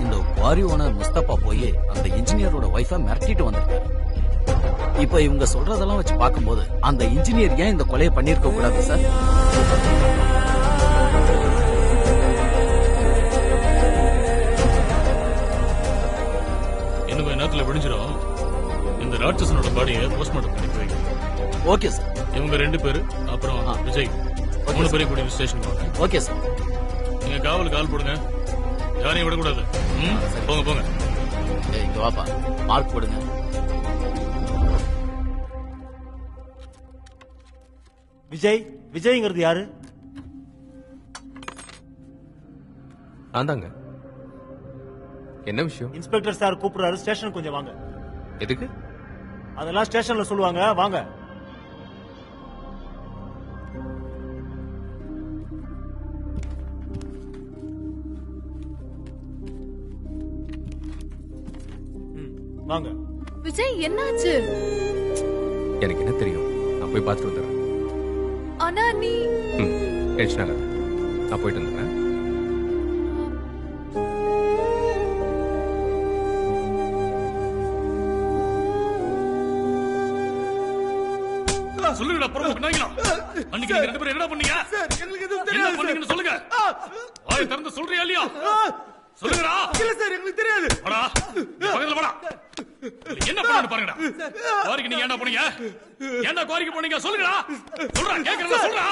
இந்த குவாரி ஓனர் முஸ்தபா போய் அந்த இன்ஜினியரோட வைஃபை மிரட்டிட்டு வந்திருக்காரு. இப்ப இவங்க சொல்றதெல்லாம் வச்சு பார்க்கும்போது அந்த இன்ஜினியர் ஏன் இந்த கொலையை பண்ணிருக்க கூடாது சார்? இன்னும் நேரத்துல விடிஞ்சிடும். இந்த ராட்சசனோட பாடியை போஸ்ட்மார்ட்டம் பண்ணி வைங்க. Okay sir. இவங்க 2 பேரு அப்புறம் விஜய் 3 பேரையும் கூட்டிட்டு ஸ்டேஷன் போங்க. Okay sir. நீங்க காவலுக்கு கால் போடுங்க, யாரையும் விடக்கூடாது. போங்க போங்க. இங்க வாப்பா, மார்க் போடுங்க. விஜய்ங்கிறது யாரு? ஆந்தாங்க. என்ன விஷயம்? இன்ஸ்பெக்டர் சார் கூப்பிடுறாரு, ஸ்டேஷனுக்கு கொஞ்சம் வாங்க. எதுக்கு? அதெல்லாம் ஸ்டேஷன்ல சொல்லுவாங்க, வாங்க. வாங்க. விஜய் என்னாச்சு? எனக்கு என்ன தெரியும், நான் போய் பார்த்துட்டு வந்துடுறேன். ஆனா நீ டென்ஷன் ஆகாத, நான் போயிட்டு வந்துடுறேன். சொல்லுங்கடா புறம்போக்குனாங்களா, அன்னைக்கு நீங்க 2 பேரும் என்னடா பண்ணீங்க? என்ன பண்ணீங்கன்னு சொல்லுங்க. வாயை திறந்து சொல்றியா இல்லையா? சொல்லுங்கடா. இல்ல சார், எங்களுக்கு தெரியாது. வாடா, பக்கத்துல வாடா. என்ன பண்ணு பாருங்கடா. குவாரிக்கு நீங்க என்ன பண்ணீங்க? என்ன குவாரிக்கு போனீங்க? சொல்லுங்கடா. சொல்றா, கேக்குறேன்ல, சொல்றா.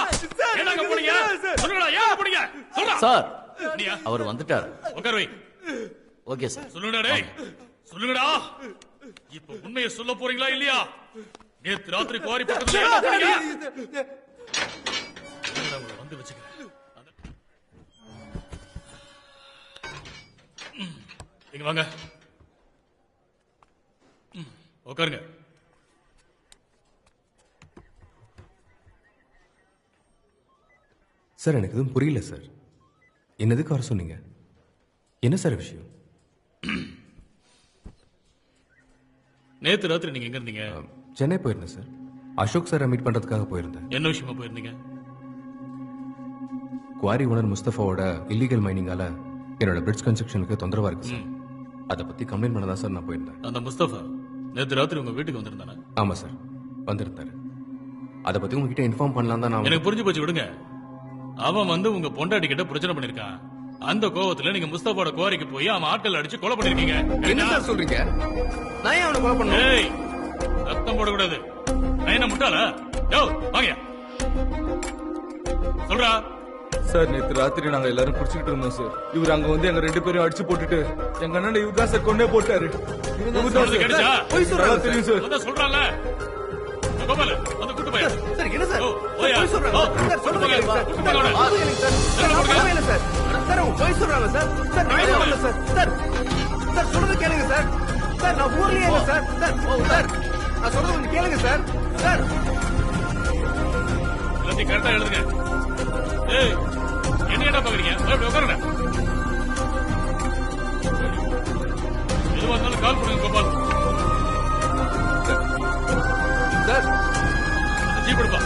என்னங்க போனீங்க? சொல்லுங்கடா, ஏன் போனீங்க? சொல்றா. சார், நீயா? அவர் வந்துட்டார். உட்கார் வை. Okay sir. சொல்லுங்கடா டேய், சொல்லுங்கடா. இப்ப உண்மையை சொல்ல போறீங்களா இல்லையா? நேத்து ராத்திரி குவாரி பக்கத்துல என்ன பண்ணீங்க? வந்து வச்சுக்கிறேன். இங்க வாங்க, உட்காருங்க. சார், எனக்கு எதுவும் புரியல சார். என்னதுக்கு வர சொன்னீங்க? என்ன சார் விஷயம்? நேத்து ராத்திரி நீங்க எங்க இருந்தீங்க? சென்னை போயிருந்தேன் சார். அசோக் சாரை மீட் பண்றதுக்காக போயிருந்தேன். என்ன விஷயமா போயிருந்தீங்க? குவாரி ஓனர் முஸ்தபாவோட இல்லீகல் மைனிங்கால என்னோட பிரிட்ஜ் கன்ஸ்ட்ரக்ஷனுக்கு தொந்தரவா இருக்கு சார். அதை பத்தி கம்ப்ளைண்ட் பண்ணதா சார் நான் போயிருந்தேன். அந்த முஸ்தபா நேத்து ராத்திரி உங்க வீட்டுக்கு வந்திருந்தானே? ஆமா சார், வந்திருந்தாரு. அதை பத்தி உங்ககிட்ட இன்ஃபார்ம் பண்ணலாம் தான் நான். எனக்கு புரிஞ்சு போச்சு, விடுங்க. அவன் வந்து உங்க பொண்டாட்டி கிட்ட பிரச்சனை பண்ணிருக்கான். அந்த கோவத்துல நீங்க முஸ்தபாவோட குவாரிக்கு போய் அவன் ஆட்கள் அடிச்சு கொலை பண்ணிருக்கீங்க. என்ன சார் சொல்றீங்க? நான் ஏன் அவனை கொலை பண்ணேன்? ஏய், ரத்தம் போடக்கூடாது. நான் என்ன முட்டாளா? யோ, வாங்க. சொல்றா. சார், நேத்து ராத்திரி நாங்க எல்லாரும் குடிச்சுக்கிட்டு இருந்தோம் சார். இவர் அங்க வந்து எங்க 2 பேரையும் அடிச்சு போட்டுட்டு எங்க அண்ணன் இவர் தான் சார் கொண்டே போட்டாரு. தெரியும் சார். சொல்றான்ல கோபால, வந்து கூட்டு போய். சார், என்ன சார் போய் சொல்றாங்க? சார், சொல்லுங்க சார். சார், போய் சொல்றாங்க சார். சார், நான் இல்ல சார். சார், சார் சொல்றது கேளுங்க சார். சார், நான் ஊர்லயே இல்ல சார். சார், சார் நான் சொல்றது கொஞ்சம் கேளுங்க சார். சார், எல்லாத்தையும் கரெக்டா எழுதுங்க. ஏய், என்ன பாக்குறீங்க? உட்காருங்க. எதுவா இருந்தாலும் கால் பண்ணுங்க கோபால். சார், ஜீப் எடுப்பா.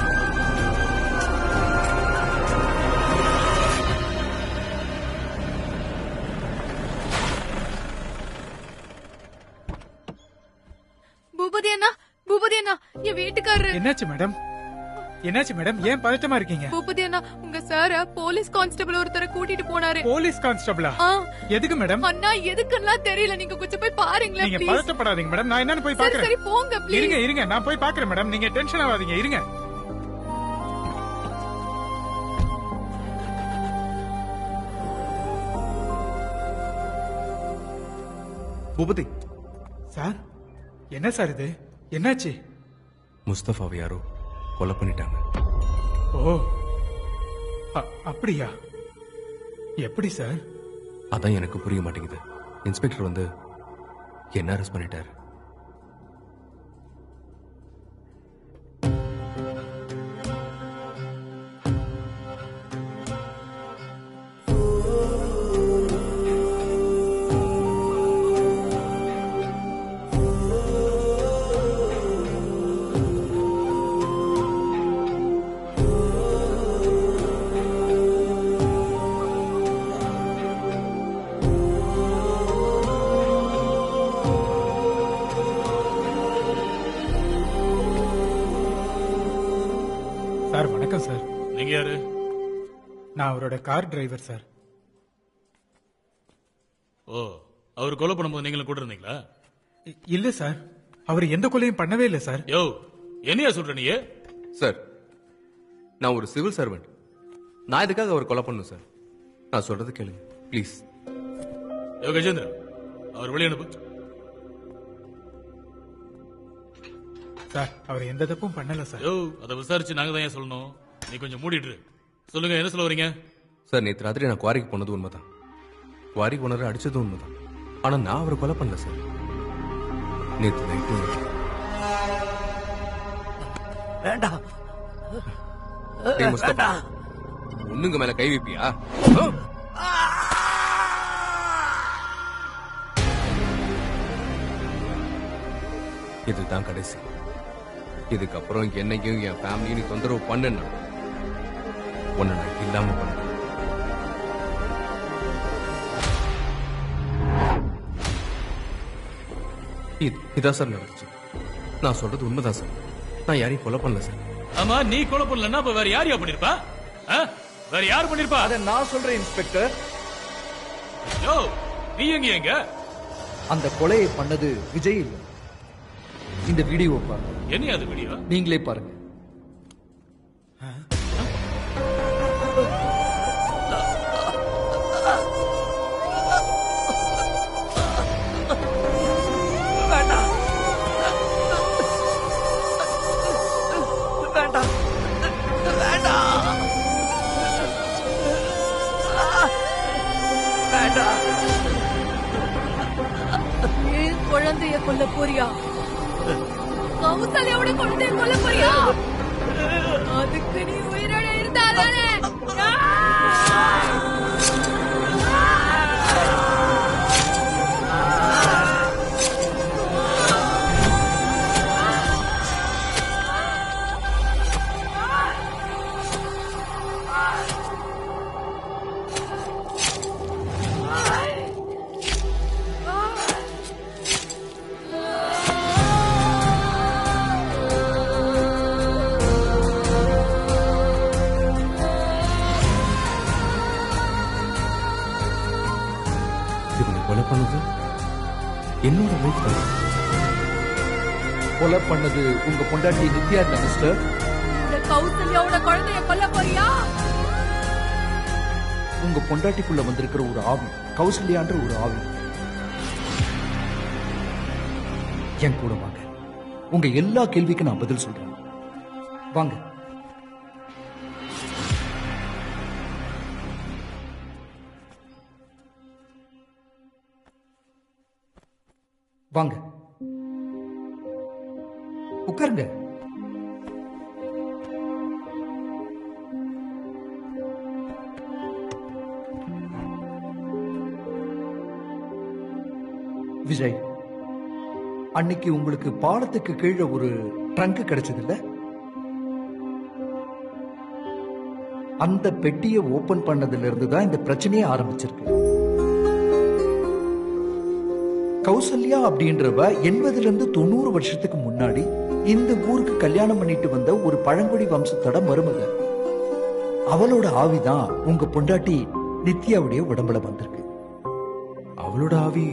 பூபதி அண்ணா, பூபதி அண்ணா, என் வீட்டுக்காரரு. என்னாச்சு மேடம்? என்னாச்சு மேடம்? ஏன் பதட்டமா இருக்கீங்க? பூபதி அண்ணா, உங்க சார போலீஸ் கான்ஸ்டபிள் ஒருத்தரை கூட்டிட்டு போனாரு. போலீஸ் கான்ஸ்டபிளா? எதுக்கு மேடம்? அண்ணா, எதுக்குன்னா தெரியல. நீங்க கொஞ்சம் போய் பாருங்களேன். நீங்க பதட்டப்படாதீங்க மேடம், நான் என்னன்னு போய் பாக்குறேன். சரி போங்க ப்ளீஸ். இருங்க இருங்க, நான் போய் பாக்குறேன் மேடம். நீங்க டென்ஷன் ஆகாதீங்க, இருங்க. பூபதி சார், என்ன சார் இது? என்னாச்சு? முஸ்தபாவை யாரோ கொலை பண்ணிட்டாங்க. ஓ, அப்படியா? எப்படி சார்? அதான் எனக்கு புரிய மாட்டேங்குது. இன்ஸ்பெக்டர் வந்து என்ன அரெஸ்ட் பண்ணிட்டாரு. சார் வணக்கம் சார். நீங்க யாரு? நான் அவரோட கார் டிரைவர் சார். ஓ, அவர் கொலை பண்ணும்போது நீங்களும் கூட இருந்தீங்களா? இல்ல சார், அவர் எந்த கொலையும் பண்ணவே இல்ல சார். யோ, என்னையா சொல்ற நீ? சார், நான் ஒரு சிவில் சர்வெண்ட். நான் இதுக்காக அவர் கொலை பண்ணும் சார். நான் சொல்றது கேளுங்க ப்ளீஸ். கஜேந்திரன், அவர் வெளியே அனுப்பு. சார், அவர் எந்த தப்பும் பண்ணல சார். அதை விசாரிச்சு நாங்க தான் ஏன் சொல்லணும்? நீ கொஞ்சம் மூடிட்டு சொல்லுங்க, என்ன சொல்ல வரீங்க? சார், நேற்று ராத்திரி நான் குவாரிக்கு போனது உண்மைதான். குவாரி ஓனரை அடிச்சது உண்மைதான். ஆனா நான் அவரை கொலை பண்ணல சார். நேற்று நைட்டு வேண்டாம். ஒண்ணுங்க மேல கை வைப்பியா? இதுதான் கடைசி. இதுக்கப்புறம் என்னையும் என் ஃபேமிலியும் நீ தொந்தரவு பண்ணா உன்னை நான் இல்லாம பண்ண. இதான் சார் நடந்துச்சு. நான் சொல்றது உண்மைதான் சார். நான் யாரையும் கொலை பண்ணல சார். ஆமா, நீ கொலை பண்ணலன்னா அப்ப வேற யாரையா பண்ணிருப்பா? வேற யாரு பண்ணிருப்பா? அத நான் சொல்றேன் இன்ஸ்பெக்டர். யோ, நீ எங்க? அந்த கொலையை பண்ணது விஜய் இல்ல. இந்த வீடியோ பாருங்க. என்ன அது வீடியோ? நீங்களே பாருங்க. குழந்தைய கொல்ல போறியா? கௌசல்யாவோட குழந்தைய கொல்ல போறியா? அதுக்கு நீ உயிரோட இருந்தாதானே? என்னோட வைஃப் தான். கொலை பண்ணது உங்க பொண்டாட்டி நித்யா மிஸ்டர். இந்த கௌசல்யாவோட குழந்தைய கொல்ல போறியா? உங்க பொண்டாட்டிக்குள்ள வந்திருக்கிற ஒரு ஆவி, கௌசல்யான்ற ஒரு ஆவி. என் கூட வாங்க. உங்க எல்லா கேள்விக்கும் நான் பதில் சொல்றேன். வாங்க. வாங்க, உட்காருங்க. விஜய், அன்னைக்கு உங்களுக்கு பாலத்துக்கு கீழே ஒரு ட்ரங்க் கிடைச்சது இல்ல? அந்த பெட்டியை ஓபன் பண்ணதுல இருந்து தான் இந்த பிரச்சனையே ஆரம்பிச்சிருக்கு. கௌசல்யா அப்படின்றவ 80 இருந்து 90 வருஷத்துக்கு முன்னாடி இந்த ஊருக்கு கல்யாணம் பண்ணிட்டு வந்த ஒரு பழங்குடி வம்சத்தோட மருமக. அவளோட ஆவிதான் உங்க பொண்டாட்டி நித்யாவுடைய உடம்புல வந்திருக்கு. அவளோட ஆவி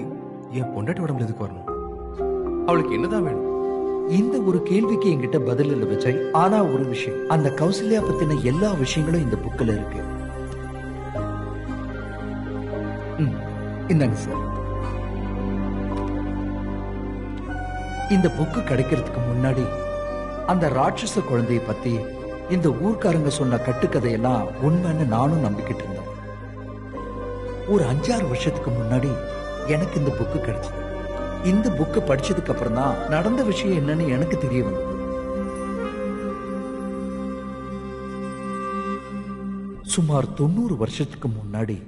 என் பொண்டாட்டி உடம்புல எதுக்கு வரணும்? அவளுக்கு என்னதான் வேணும்? இந்த ஒரு கேள்விக்கு என்கிட்ட பதில் இல்ல விஜய். ஆனா ஒரு விஷயம், அந்த கௌசல்யா பத்தின எல்லா விஷயங்களும் இந்த புக்ல இருக்கு. இந்தாங்க சார். இந்த புக்கு கிடைக்கிறதுக்கு முன்னாடி அந்த ராட்சச குழந்தைய பத்தி இந்த ஊர்க்காரங்க சொன்ன கட்டுக்கதையெல்லாம் உண்மைன்னு நானும் நம்பிக்கிட்டு இருந்தேன். ஒரு 5-6 வருஷத்துக்கு முன்னாடி எனக்கு இந்த புக்கு கிடைச்சது. இந்த புக்கு படிச்சதுக்கு அப்புறம் தான் நடந்த விஷயம் என்னன்னு எனக்கு தெரிய வந்தது. சுமார் 90 வருஷத்துக்கு முன்னாடி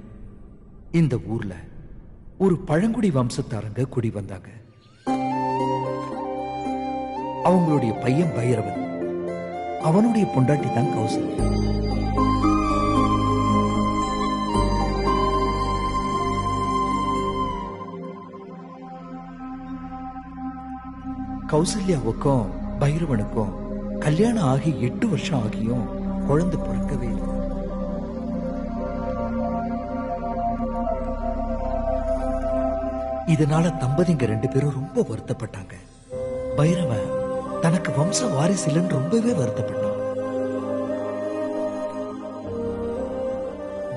இந்த ஊர்ல ஒரு பழங்குடி வம்சத்தாரங்க குடி வந்தாங்க. அவங்களுடைய பையன் பைரவன், அவனுடைய பொண்டாட்டி தான் கௌசல்யா. கௌசல்யாவுக்கும் பைரவனுக்கும் கல்யாணம் ஆகி 8 வருஷம் ஆகியும் குழந்தை பிறக்கவே இல்லை. இதனால தம்பதிங்க 2 பேரும் ரொம்ப வருத்தப்பட்டாங்க. பைரவன் தனக்கு வம்ச வாரிசு இல்லைன்னு ரொம்பவே வருத்தப்பட்டான்.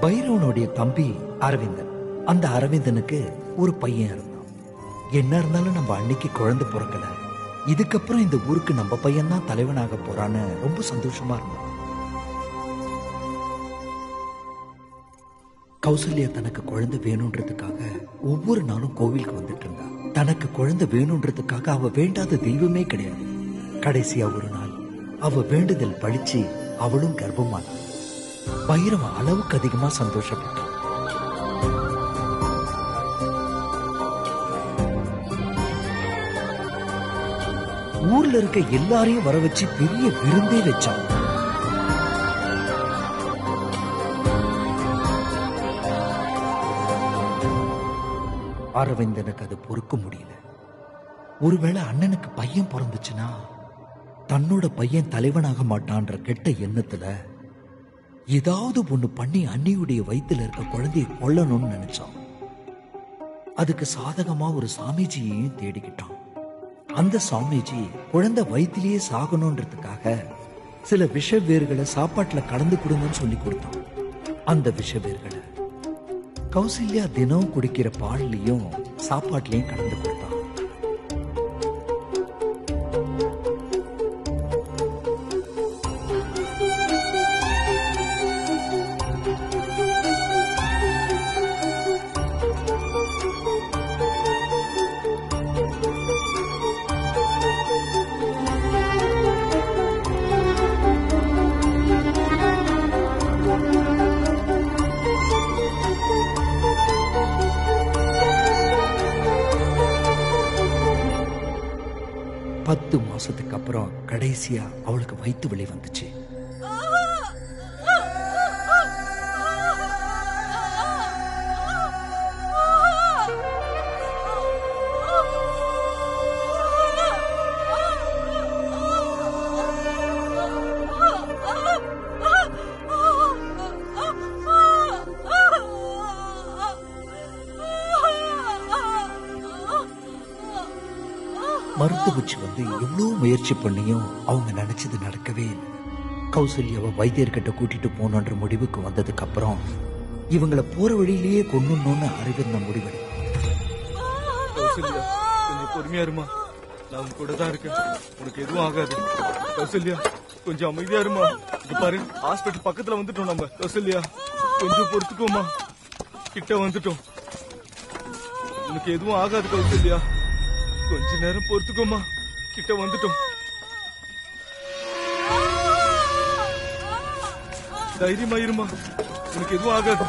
பைரவனுடைய தம்பி அரவிந்தன். அந்த அரவிந்தனுக்கு ஒரு பையன் இருந்தான். என்ன இருந்தாலும் நம்ம அன்னைக்கு குழந்தை பிறக்கல, இதுக்கப்புறம் இந்த ஊருக்கு நம்ம பையன் தான் தலைவனாக போறான்னு ரொம்ப சந்தோஷமா இருந்தான். கௌசல்யா தனக்கு குழந்தை வேணும்ன்றதுக்காக ஒவ்வொரு நாளும் கோவிலுக்கு வந்துட்டு இருந்தா. தனக்கு குழந்தை வேணும்ன்றதுக்காக அவ வேண்டாத தெய்வமே கிடையாது. கடைசியா ஒரு நாள் அவ வேண்டுதல் பழிச்சு அவளும் கர்ப்பமானாள். பைரவன் அளவுக்கு அதிகமா சந்தோஷப்பட்டான். ஊர்ல இருக்க எல்லாரையும் வர வச்சு பெரிய விருந்தே வச்சான். அரவிந்தனுக்கு அது பொறுக்க முடியல. ஒருவேளை அண்ணனுக்கு பையன் பிறந்துச்சுன்னா தன்னோட பையன் தலைவனாக மாட்டான்ற கெட்ட எண்ணத்துல ஏதாவது ஒண்ணு பண்ணி அண்ணியுடைய வயித்துல இருக்க குழந்தையை கொல்லணும்னு நினைச்சான். அதுக்கு சாதகமா ஒரு சாமிஜியையும் தேடிக்கிட்டான். அந்த சாமிஜி குழந்தை வயிற்றிலேயே சாகணும்ன்றதுக்காக சில விஷ வேர்களை சாப்பாட்டுல கலந்து கொடுங்கன்னு சொல்லி கொடுத்தான். அந்த விஷ வேர்களை கௌசல்யா தினம் குடிக்கிற பால்லையும் சாப்பாட்டுலயும் கலந்து கொடுத்தான். மாசத்துக்கு அப்புறம் கடைசியா அவளுக்கு வயிற்று வலி வந்துச்சு. மருத்துவ பூச்சி வந்து எவ்வளவு முயற்சி பண்ணியும் அவங்க நினைச்சது நடக்கவே இல்லை. கௌசல்யாவை வைத்தியர்கிட்ட கூட்டிட்டு போனோன்ற முடிவுக்கு வந்ததுக்கு அப்புறம் இவங்களை போற வழியிலேயே கொன்னுன்னு அரவிந்தன் முடிவெடு. கௌசல்யா கொஞ்சம் பொறுமையா இருமா, நான் உங்க கூட தான் இருக்கேன், உனக்கு எதுவும் ஆகாது. கௌசல்யா கொஞ்சம் அமைதியா இருமா. இங்க பாரு, ஹாஸ்பிட்டல் பக்கத்துல வந்துட்டோம் நம்ம. கௌசல்யா கொஞ்சம் பொறுத்துக்கோமா, கிட்ட வந்துட்டோம், உனக்கு எதுவும் ஆகாது. கௌசல்யா கொஞ்ச நேரம் பொறுத்துக்கோமா, கிட்ட வந்துட்டோம். தைரியமா இருமா, உனக்கு எதுவும் ஆகாது.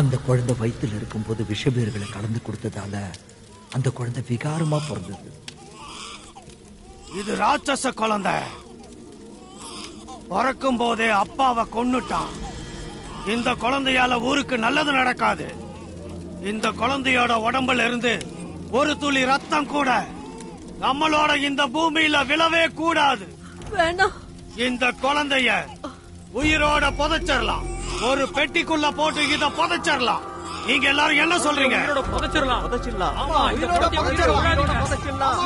அந்த குழந்தை வயிற்றுல இருக்கும்போது விஷபேர்களை கலந்து கொடுத்ததால அந்த குழந்தை விகாரமா பிறந்தது. இது ராட்சச குழந்தை. பிறக்கும் போதே அப்பாவை கொன்னுட்டான். இந்த குழந்தையால ஊருக்கு நல்லது நடக்காது. இந்த குழந்தையோட உடம்புல இருந்து ஒரு துளி ரத்தம் கூட நம்மளோட இந்த பூமியில விழவே கூடாது. வேணாம். இந்த குழந்தைய உயிரோட புதைச்சிடலாம். ஒரு பெட்டிக்குள்ள போட்டு இத புதைச்சிடலாம். நீங்க எல்லாரும் என்ன சொல்றீங்க? புதைச்சிடலாம். புதைச்சிடலாம். ஆமா, உயிரோட புதைச்சிடலாம். புதைச்சிடலாம்.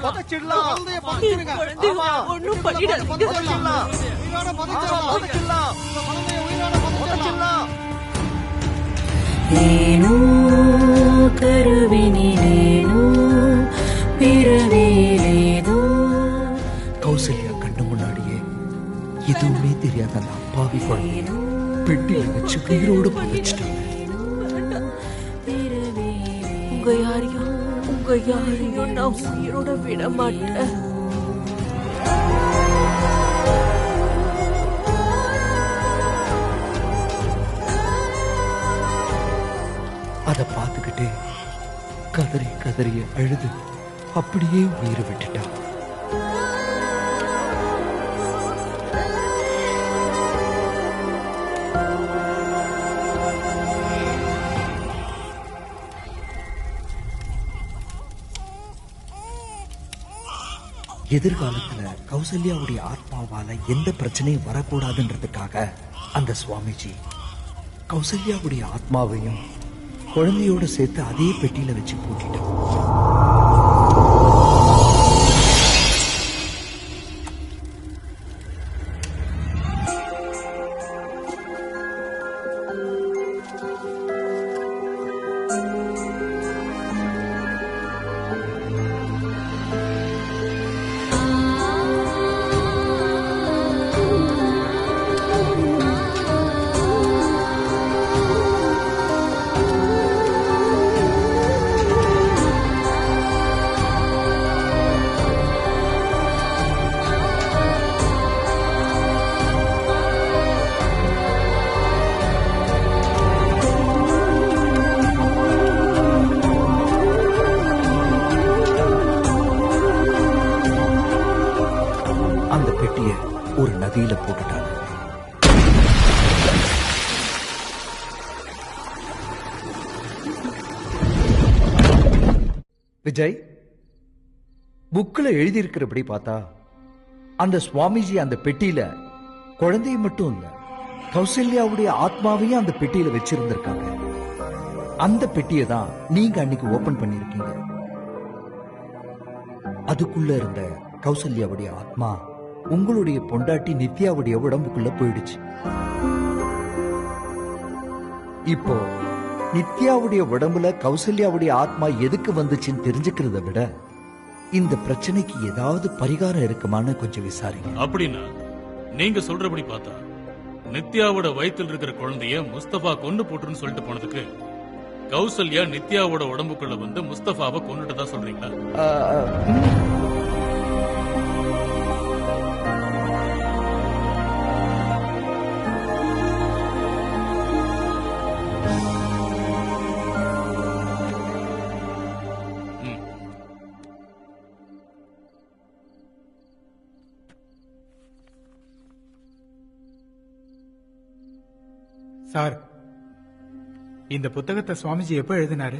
புதைச்சிடலாம். ஒண்ணும் பண்ணிடாதீங்க. புதைச்சிடலாம். புதைச்சிடலாம். புதைச்சிடலாம். ஏனோ கருவினிலேனோ பிறவி தெரியாத அந்த அப்பாவி குழந்தைய பெட்டியில வச்சு உயிரோடு புதைச்சிட்டாங்க. உங்க யாரையும் நான் உயிரோட விட மாட்டேன். அதை பார்த்துக்கிட்டே கதறி கதறிய அழுது அப்படியே உயிரை விட்டுட்டான். எதிர்காலத்துல கௌசல்யாவுடைய ஆத்மாவால எந்த பிரச்சனையும் வரக்கூடாதுன்றதுக்காக அந்த சுவாமிஜி கௌசல்யாவுடைய ஆத்மாவையும் குழந்தையோட சேர்த்து அதே பெட்டியில வச்சு பூட்டிட்டான். ஒரு நதியில போட்டுட்டாங்க. விஜய், புக்ல எழுதியிருக்கிறபடி பார்த்தா அந்த சுவாமிஜி அந்த பெட்டியில குழந்தைய மட்டும் இல்ல கௌசல்யாவுடைய ஆத்மாவையும் அந்த பெட்டியில வச்சிருந்திருக்காங்க. அந்த பெட்டியை தான் நீங்க அன்னைக்கு ஓபன் பண்ணிருக்கீங்க. அதுக்குள்ள இருந்த கௌசல்யாவுடைய ஆத்மா உங்களுடைய பொண்டாட்டி நித்யாவுடைய உடம்புக்குள்ள போயிடுச்சு. இப்போ நித்யாவுடைய உடம்புல கௌசல்யாவுடைய ஆத்மா எதுக்கு வந்துச்சுன்னு தெரிஞ்சுக்கிறத விட இந்த பிரச்சனைக்கு ஏதாவது பரிகாரம் இருக்குமான்னு கொஞ்சம் விசாரிங்க. அப்படின்னா நீங்க சொல்றபடி பார்த்தா நித்யாவோட வயித்துல இருக்கிற குழந்தைய முஸ்தபா கொண்டு போட்டுன்னு சொல்லிட்டு போனதுக்கு கௌசல்யா நித்யாவோட உடம்புக்குள்ள வந்து முஸ்தபாவை கொண்டுட்டதா சொல்றீங்களா? சார், இந்த புத்தகத்தை சுவாமிஜி எப்ப எழுதினாரு?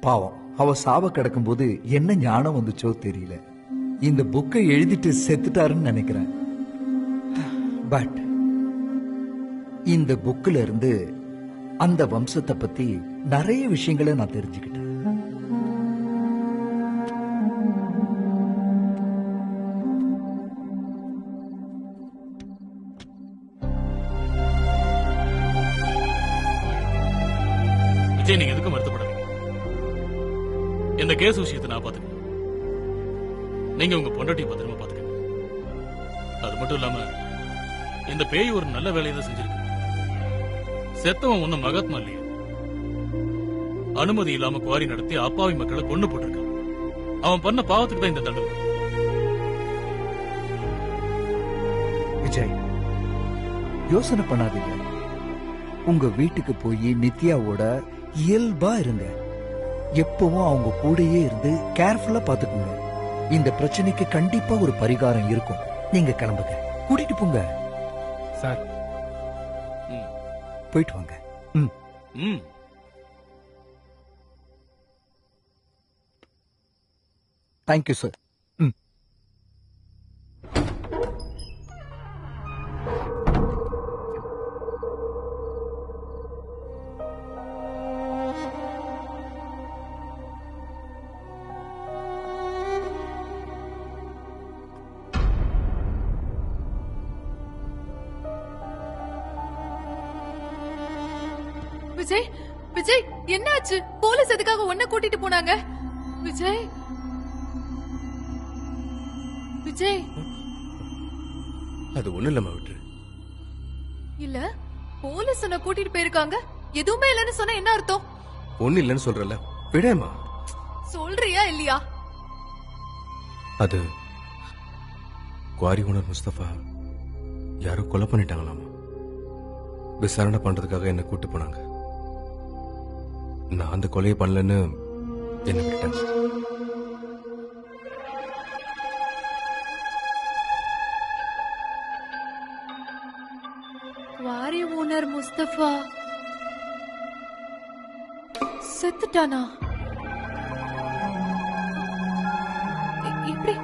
பாவம், அவ சாவ கிடக்கும் போது என்ன ஞானம் வந்துச்சோ தெரியல. இந்த புக்கை எழுதிட்டு செத்துட்டாருன்னு நினைக்கிறேன். பட் இந்த புக்ல இருந்து அந்த வம்சத்தை பத்தி நிறைய விஷயங்களை நான் தெரிஞ்சுக்கிட்டேன். நீங்க எதுக்கும் வருத்தப்படாதீங்க. இந்த கேஸ் விஷயத்தை நான் பாத்துக்கிறேன். நீங்க உங்க பொண்டாட்டியை பத்திரமா பாத்துக்கங்க. அது மட்டும் இல்லாம இந்த பேய் ஒரு நல்ல வேலையை தான் செஞ்சிருக்கு. செத்தவன் ஒன்னும் மகாத்மா இல்லையே. அனுமதி இல்லாம குவாரி நடத்தி அப்பாவி மக்களை கொண்டு போட்டிருக்கான். அவன் பண்ண பாவத்துக்கு தான் இந்த தண்டனை. விஜய், யோசனை பண்ணாதீங்க. உங்க வீட்டுக்கு போய் நித்யாவோட இயல்பா இருங்க. எப்பவும் அவங்க கூடயே இருந்து கேர்ஃபுல்லா பாத்துக்குங்க. இந்த பிரச்சனைக்கு கண்டிப்பா ஒரு பரிகாரம் இருக்கும். நீங்க கிளம்புங்க, கூட்டிட்டு போங்க. சார், போயிட்டு வாங்க. Thank you sir. விஜய், விஜய், என்னாச்சு? போலீஸ் எதுக்காக உன்னை கூட்டிட்டு போனாங்க? விஜய், விஜய், அது ஒண்ணு இல்லம்மா, விட்டுரு. இல்ல போலீஸ் உன்னை கூட்டிட்டு போயிருக்காங்க, எதுவுமே இல்லைன்னு சொன்னா என்ன அர்த்தம்? ஒண்ணு இல்லைன்னு சொல்றல, விடேம்மா. சொல்றியா இல்லையா? அது குவாரி ஓனர் முஸ்தபா யாரோ கொலை பண்ணிட்டாங்களாமா. விசாரணை பண்றதுக்காக என்ன கூட்டு போனாங்க. நான் அந்த கொலையை பண்ணலன்னு என்ன விட்டாங்க. குவாரி ஓனர் முஸ்தபா செத்துட்டானா? எப்படி?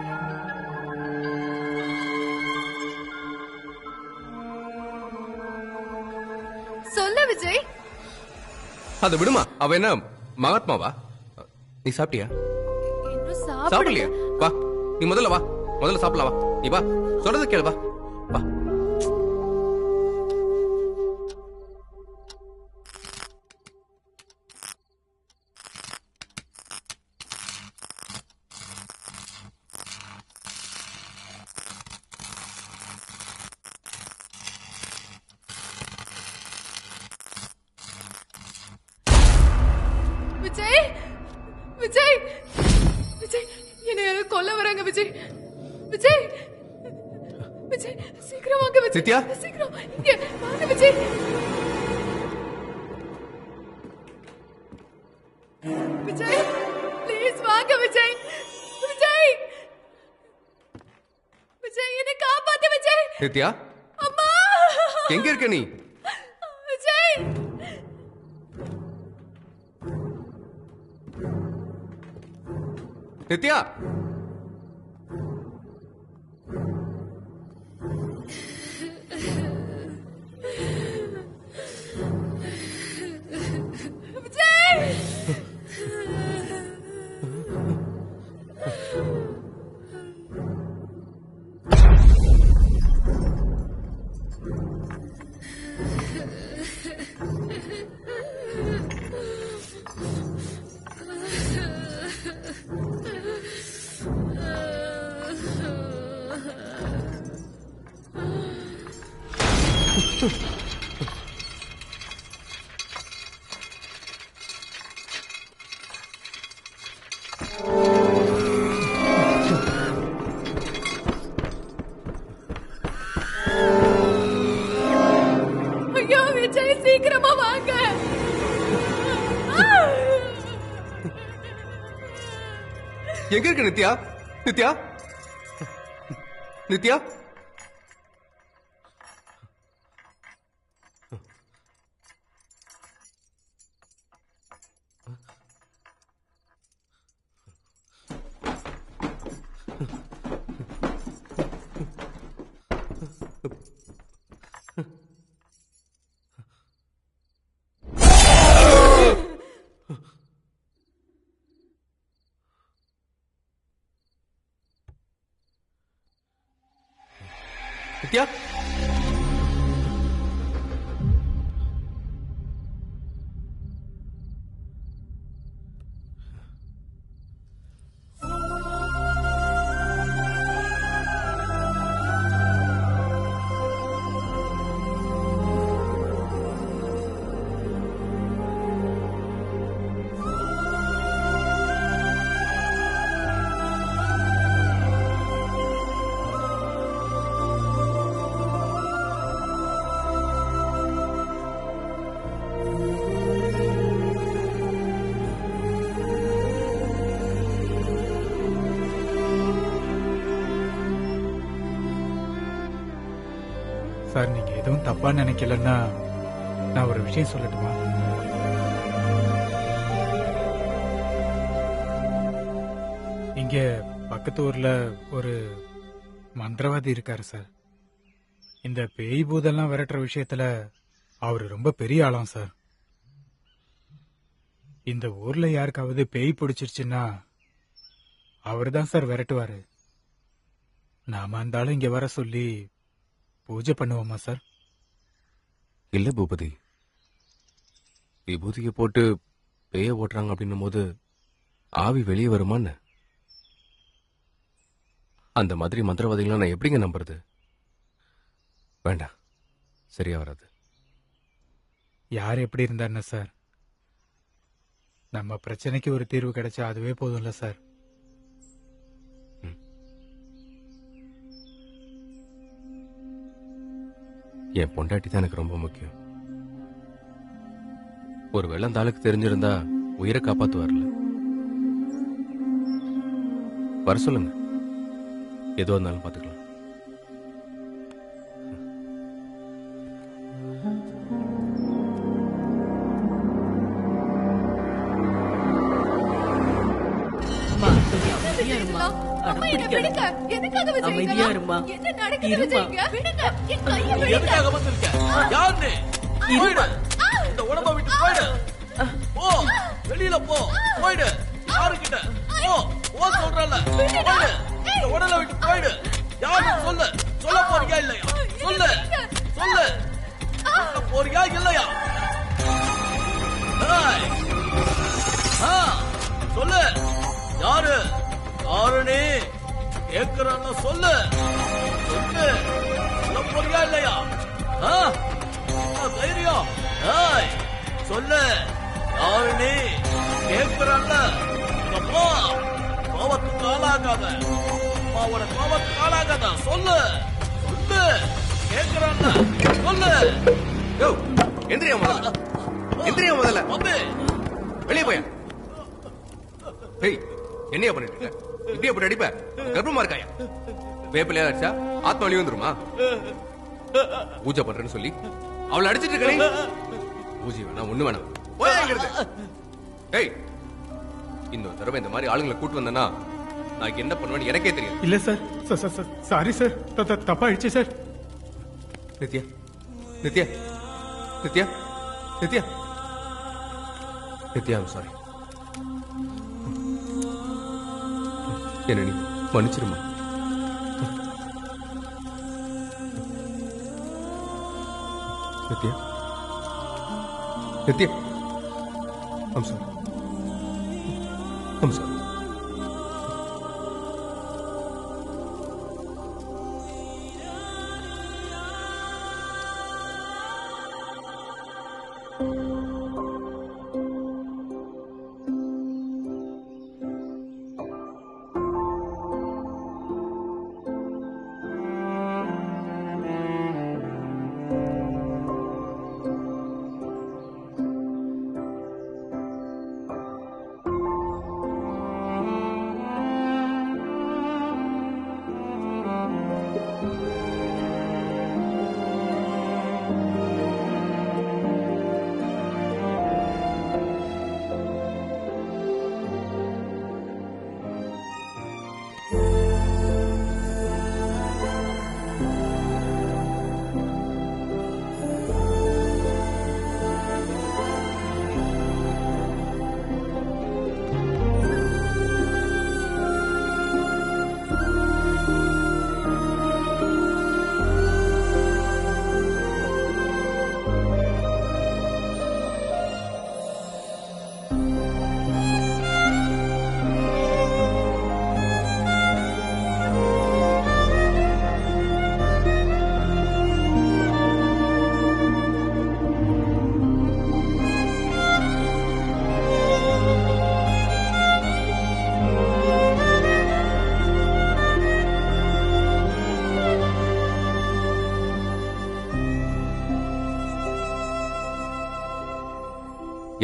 சொல்ல விஜய். அதை விடுமா, அவ என்ன மகாத்மாவா? நீ சாப்பிட்டியா? இன்னும் சாப்பிடலையா? வா, நீ முதல்ல வா, முதல்ல சாப்பிடலாம். வா, நீ வா, சொல்றது கேளு. வா வா. விஜய் விஜய் விஜய், என்ன யாரோ கொல்ல வராங்க விஜய். விஜய் விஜய், சீக்கிரம் வாங்க விஜய். நித்யா, சீக்கிரம் இங்க வாங்க விஜய். விஜய் ப்ளீஸ் வாங்க விஜய். விஜய் விஜய், என்ன காப்பாத்து விஜய். நித்யா, அம்மா எங்க இருக்க நீ? விஜய் நித்யா, ஐயோ விஜய், சீக்கிரமா வாங்க. எங்க இருக்க நித்யா? நித்யா, நித்யா, நித்யா, சார், நீங்க எதுவும் தப்பா நினைக்கலன்னா நான் ஒரு விஷயம் சொல்லட்டுமா? இங்க பக்கத்து ஊர்ல ஒரு மந்திரவாதி இருக்காரு சார். இந்த பேய் பூதெல்லாம் விரட்டுற விஷயத்துல அவரு ரொம்ப பெரிய ஆளாம் சார். இந்த ஊர்ல யாருக்காவது பேய் பிடிச்சிருச்சுன்னா அவர்தான் சார் விரட்டுவாரு. நாம அந்த ஆளு இங்க வர சொல்லி பூஜை பண்ணுவோமா சார்? இல்ல பூபதி, விபூதியை போட்டு பேய ஓட்டுறாங்க அப்படின்னும் போது ஆவி வெளியே வருமான்னு? அந்த மாதிரி மந்திரவாதிகளை நான் எப்படிங்க நம்புறது? வேண்டாம், சரியா வராது. யார் எப்படி இருந்தா என்ன சார்? நம்ம பிரச்சனைக்கு ஒரு தீர்வு கிடைச்சா அதுவே போதும்ல சார். என் பொண்டாட்டி தான் எனக்கு ரொம்ப முக்கியம். ஒரு வேளை அந்த ஆளுக்கு தெரிஞ்சிருந்தா உயிரை காப்பாத்து வரல. வர சொல்லுங்க, எதுவா இருந்தாலும் பாத்துக்கலாம். அமைதியா இருமா. எதுக்காக வந்திருக்க? யாரு? போயிடு. இந்த உடம்ப விட்டு போயிடு. போ, வெளியில போ. போயிடு. யாருக்கிட்ட? போ, போ சொல்றல. போயிடு. இந்த உடலை விட்டு போயிடு. யாரு சொல்லு. சொல்ல போறியா இல்லையா? சொல்லு. சொல்லு. சொல்ல போறியா இல்லையா? ஏய். சொல்லு. யாரு? யாரு நீ? கேக்குறான்னு சொல்லு. சொல்லு. சொல்ல போறியா இல்லையா? தைரியம். ஏய், சொல்லு. யாரு நீ? கேக்குறான்ல. அப்பா, கோபத்துக்கு ஆளாகாத. அம்மாவோட கோபத்துக்கு ஆளாகாத. சொல்லு. சொல்லு. கேக்குறான்ல. சொல்லு. எந்திரியா முதல்ல. எந்திரியா முதல்ல. வெளியே போய. ஏய், என்னையா பண்ணிட்டு இருக்க? இப்படியே போட்டு அடிப்ப. கர்ப்பமா இருக்காயா? வேப்பிலையா அடிச்சா ஆத்மா வழி வந்துருமா? பூஜை பண்றேன்னு சொல்லி அவளை அடிச்சிட்டு இருக்க. பூஜை வேணாம், ஒண்ணு வேணாம். ஏய், இன்னொரு தடவை இந்த மாதிரி ஆளுங்களை கூட்டு வந்தேன்னா நான் என்ன பண்ணுவேன்னு எனக்கே தெரியும். இல்ல சார், சாரி சார், தப்பா ஆயிடுச்சு சார். நித்யா, நித்யா, நித்யா, நித்யா, நித்யா, சாரி. என்ன நீ மன்னிச்சிருமா? Nithya, Nithya, I'm sorry. I'm sorry.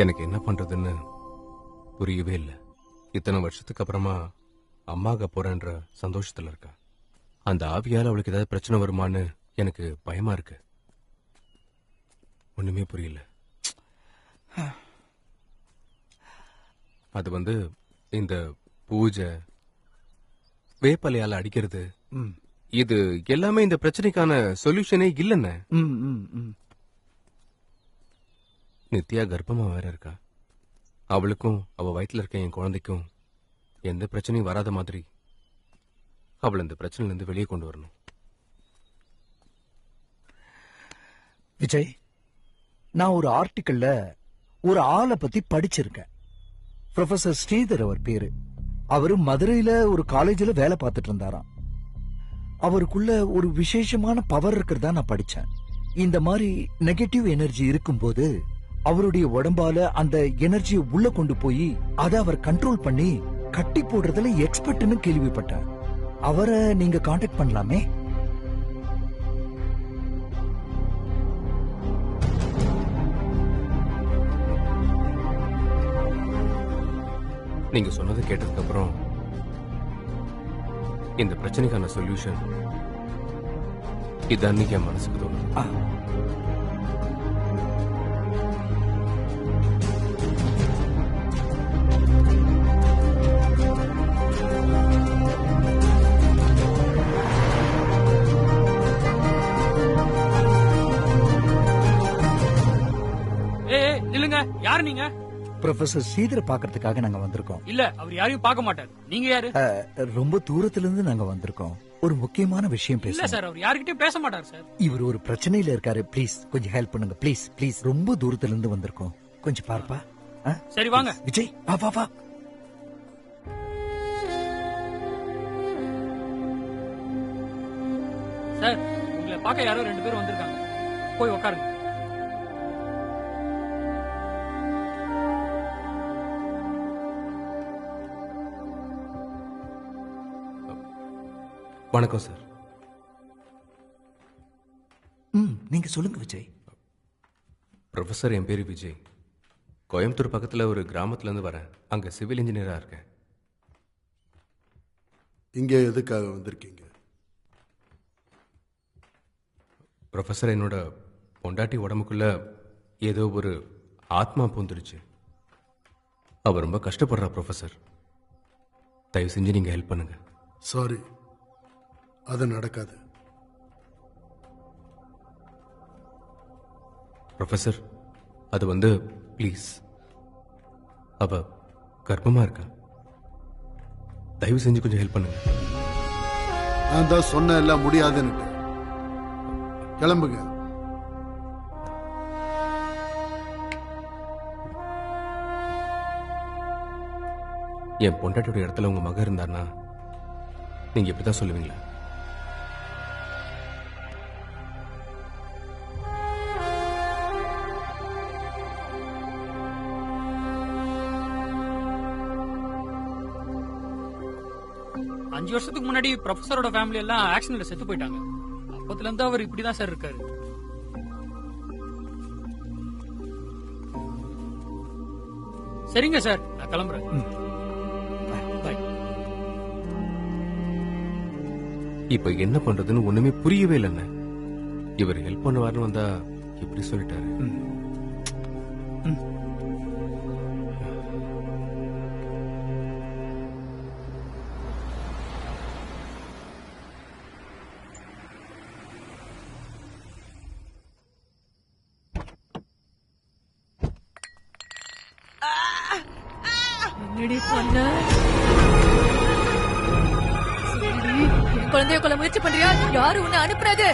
எனக்கு என்ன பண்றதுன்னு புரியவே இல்லை. இத்தனை வருஷத்துக்கு அப்புறமா அம்மாக்க போறேன்ற சந்தோஷத்துல இருக்கா. அந்த ஆவியால அவளுக்கு ஏதாவது பிரச்சனை வருமான்னு எனக்கு பயமா இருக்கு. ஒண்ணுமே புரியல. அது இந்த பூஜை, வேப்பலையால அடிக்கிறது, இது எல்லாமே இந்த பிரச்சனைக்கான சொல்யூஷனே இல்லைன்னு. நித்யா கர்ப்பமா வேற இருக்கா. அவளுக்கும் அவ வயிற்றுல இருக்க என் குழந்தைக்கும் எந்த பிரச்சனையும் வராத மாதிரி அவள் இந்த பிரச்சனையில இருந்து வெளியே கொண்டு வரணும். விஜய், நான் ஒரு ஆர்டிக்கல்ல ஒரு ஆளை பத்தி படிச்சிருக்கேன். ப்ரொஃபசர் ஸ்ரீதர் அவர் பேரு. அவரு மதுரையில ஒரு காலேஜில் வேலை பார்த்துட்டு இருந்தாராம். அவருக்குள்ள ஒரு விசேஷமான பவர் இருக்கிறதா நான் படிச்சேன். இந்த மாதிரி நெகட்டிவ் எனர்ஜி இருக்கும்போது அவருடைய உடம்பால அந்த எனர்ஜியை உள்ள கொண்டு போய் அதை அவர் கண்ட்ரோல் பண்ணி கட்டி போடுறதுல எக்ஸ்பர்ட்னு கேள்விப்பட்டேன். அவரை நீங்க காண்டாக்ட் பண்ணலாமே. நீங்க சொன்னதை கேட்டதுக்கு அப்புறம் இந்த பிரச்சனைக்கான சொல்யூஷன் இதான் என் மனசுக்கு தோணும். இல்லங்க, யாரு நீங்க? ப்ரொஃபசர் ஸ்ரீதரை பாக்குறதுக்காக நாங்க வந்திருக்கோம். இல்ல, அவர் யாரையும் பார்க்க மாட்டார். நீங்க யாரு? ரொம்ப தூரத்துல இருந்து நாங்க வந்திருக்கோம். ஒரு முக்கியமான விஷயம் இல்ல பேச. சார், அவர் யார்கிட்டயும் பேச மாட்டார் சார். இவர் ஒரு பிரச்சனையில இருக்காரு. ப்ளீஸ் கொஞ்சம் ஹெல்ப் பண்ணுங்க. Please please. ரொம்ப தூரத்துல இருந்து வந்திருக்கோம். கொஞ்சம் பார்ப்பா. சரி வாங்க. விஜய் வா வா வா. சார், உங்களை பார்க்க யாரோ 2 பேர் வந்திருக்காங்க. போய் உட்காருங்க. வணக்கம் சார். நீங்க சொல்லுங்க விஜய். ப்ரொஃபசர், என் பேரு விஜய். கோயம்புத்தூர் பக்கத்துல ஒரு கிராமத்துல இருந்து வரேன். அங்க சிவில் இன்ஜினியரா இருக்கேன். இங்க எதுக்காக வந்திருக்கீங்க? ப்ரொஃபசர், என்னோட பொண்டாட்டி உடம்புக்குள்ள ஏதோ ஒரு ஆத்மா பூந்துருச்சு. அவ ரொம்ப கஷ்டப்படுறா ப்ரொஃபசர். தயவு செஞ்சு நீங்க ஹெல்ப் பண்ணுங்க. சாரி, அது நடக்காது. ப்ரொஃபசர், அது ப்ளீஸ், அவ கர்ப்பமா இருக்கா. தயவு செஞ்சு கொஞ்சம் ஹெல்ப் பண்ணுங்க. நான் தான் சொன்ன எல்லாம் முடியாதுன்னு. கிளம்புங்க. என் பொண்டாட்டியோட இடத்துல உங்க மகன் இருந்தார்னா நீங்க இப்படிதான் சொல்லுவீங்களா? அஞ்சு வருஷத்துக்கு முன்னாடி ப்ரொஃபசரோட ஃபேமிலி எல்லாம் ஆக்சிடென்ட்ல செத்து போயிட்டாங்க. அப்பத்துல இருந்து அவர் இப்படிதான் சார் இருக்காரு. சரிங்க சார், நான் கிளம்புறேன். இப்ப என்ன பண்றதுன்னு ஒண்ணுமே புரியவே இல்லைன்னு. இவர் ஹெல்ப் பண்ணுவாருன்னு வந்தா இப்படி சொல்லிட்டாரு. என்னடி பண்ண? குழந்தைய கொல்ல முயற்சி பண்றியா? யாரு உன்னை அனுப்புறது?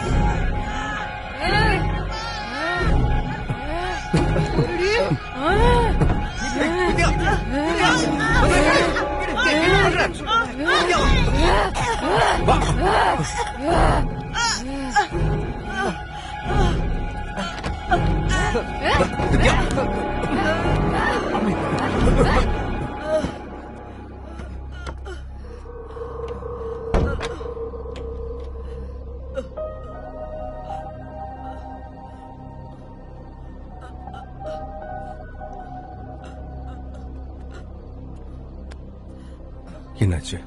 என்னாச்சு?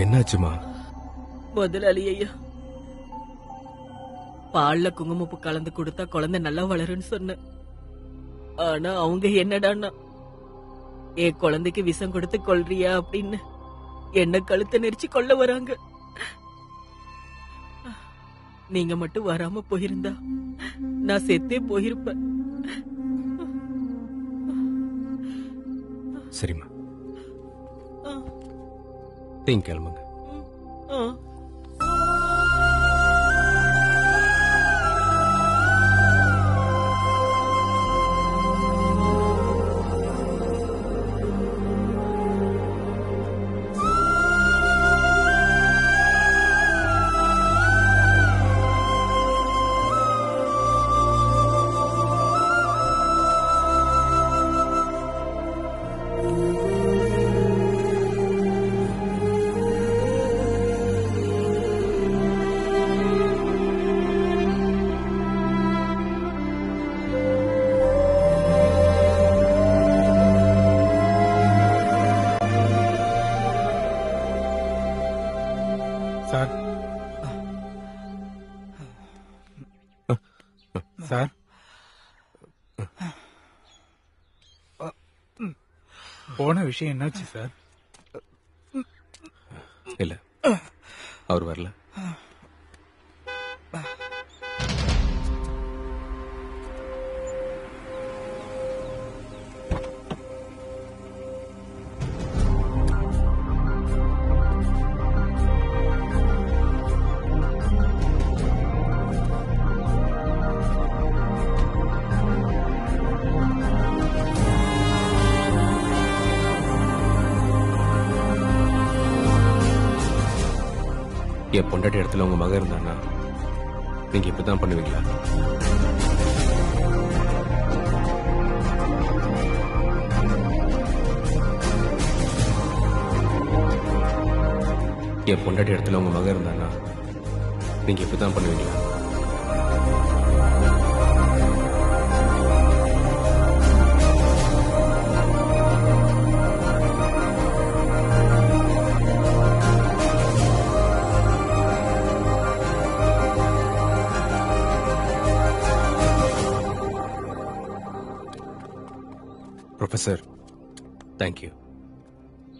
என்னாச்சுமா? முதலாளி ஐயா, பால்ல குங்குமப்பூ கலந்து கொடுத்தா குழந்தை நல்லா வளருன்னு சொன்ன. ஆனா அவங்க என்னடான்னா, என் குழந்தைக்கு விஷம் கொடுத்து கொல்றியா அப்படின்னு என்ன கழுத்தை நெரிச்சு கொல்ல வராங்க. நீங்க மட்டும் வராம போயிருந்தா நான் செத்தே போயிருப்பேன். சரிம்மா, நீங்க கிளம்புங்க. சார் போன விஷயம் என்னாச்சு சார்? இல்ல, அவர் வரல. என் பொண்டாட்டி இடத்துல உங்க மகன் இருந்தானா நீங்க இப்படிதான் பண்ணுவீங்களா? என் பொண்டாட்டி இடத்துல உங்க மகன் இருந்தானா நீங்க இப்படிதான் பண்ணுவீங்களா? Professor, thank you.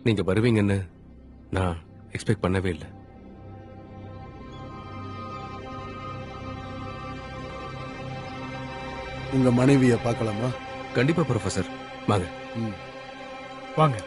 நீங்க வருவீங்கன்னு நான் எக்ஸ்பெக்ட் பண்ணவே இல்லை. உங்க மனைவியை பார்க்கலாமா? கண்டிப்பா ப்ரொஃபசர், வாங்க. வாங்க.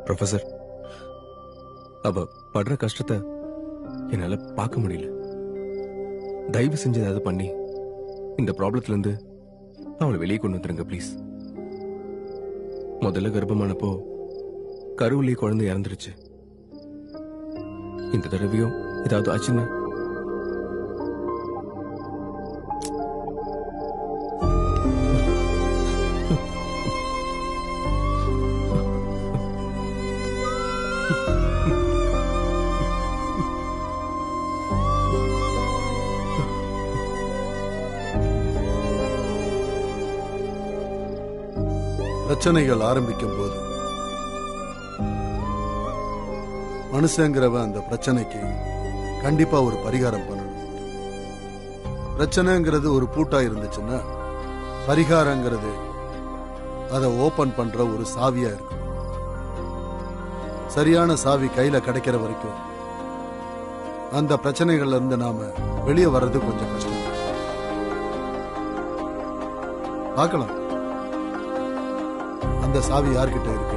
ப்ரொஃபசர், அவ படுற கஷ்டத்தை என்னால பார்க்க முடியல. தயவு செஞ்சு ஏதாவது பண்ணி இந்த ப்ராப்ளத்துல இருந்து அவளை வெளியே கொண்டு வந்துருங்க ப்ளீஸ். முதல்ல கர்ப்பமானப்போ கருவிலேயே குழந்தை இறந்துருச்சு. இந்த தடவையும் ஏதாவது ஆச்சுன்னா பிரச்சனைகள் ஆரம்பிக்கும் போது மனுஷங்கிறவன் அந்த பிரச்சனைக்கு கண்டிப்பா ஒரு பரிகாரம் பண்ணணும். பிரச்சனைங்கிறது ஒரு பூட்டா இருந்துச்சுன்னா பரிகாரங்கிறது அதை ஓபன் பண்ற ஒரு சாவியா இருக்கும். சரியான சாவி கையில கிடைக்கிற வரைக்கும் அந்த பிரச்சனைகள்ல இருந்து நாம வெளியே வர்றது கொஞ்சம் கஷ்டம். பார்க்கலாம் அந்த சாவி யார்கிட்ட இருக்கு.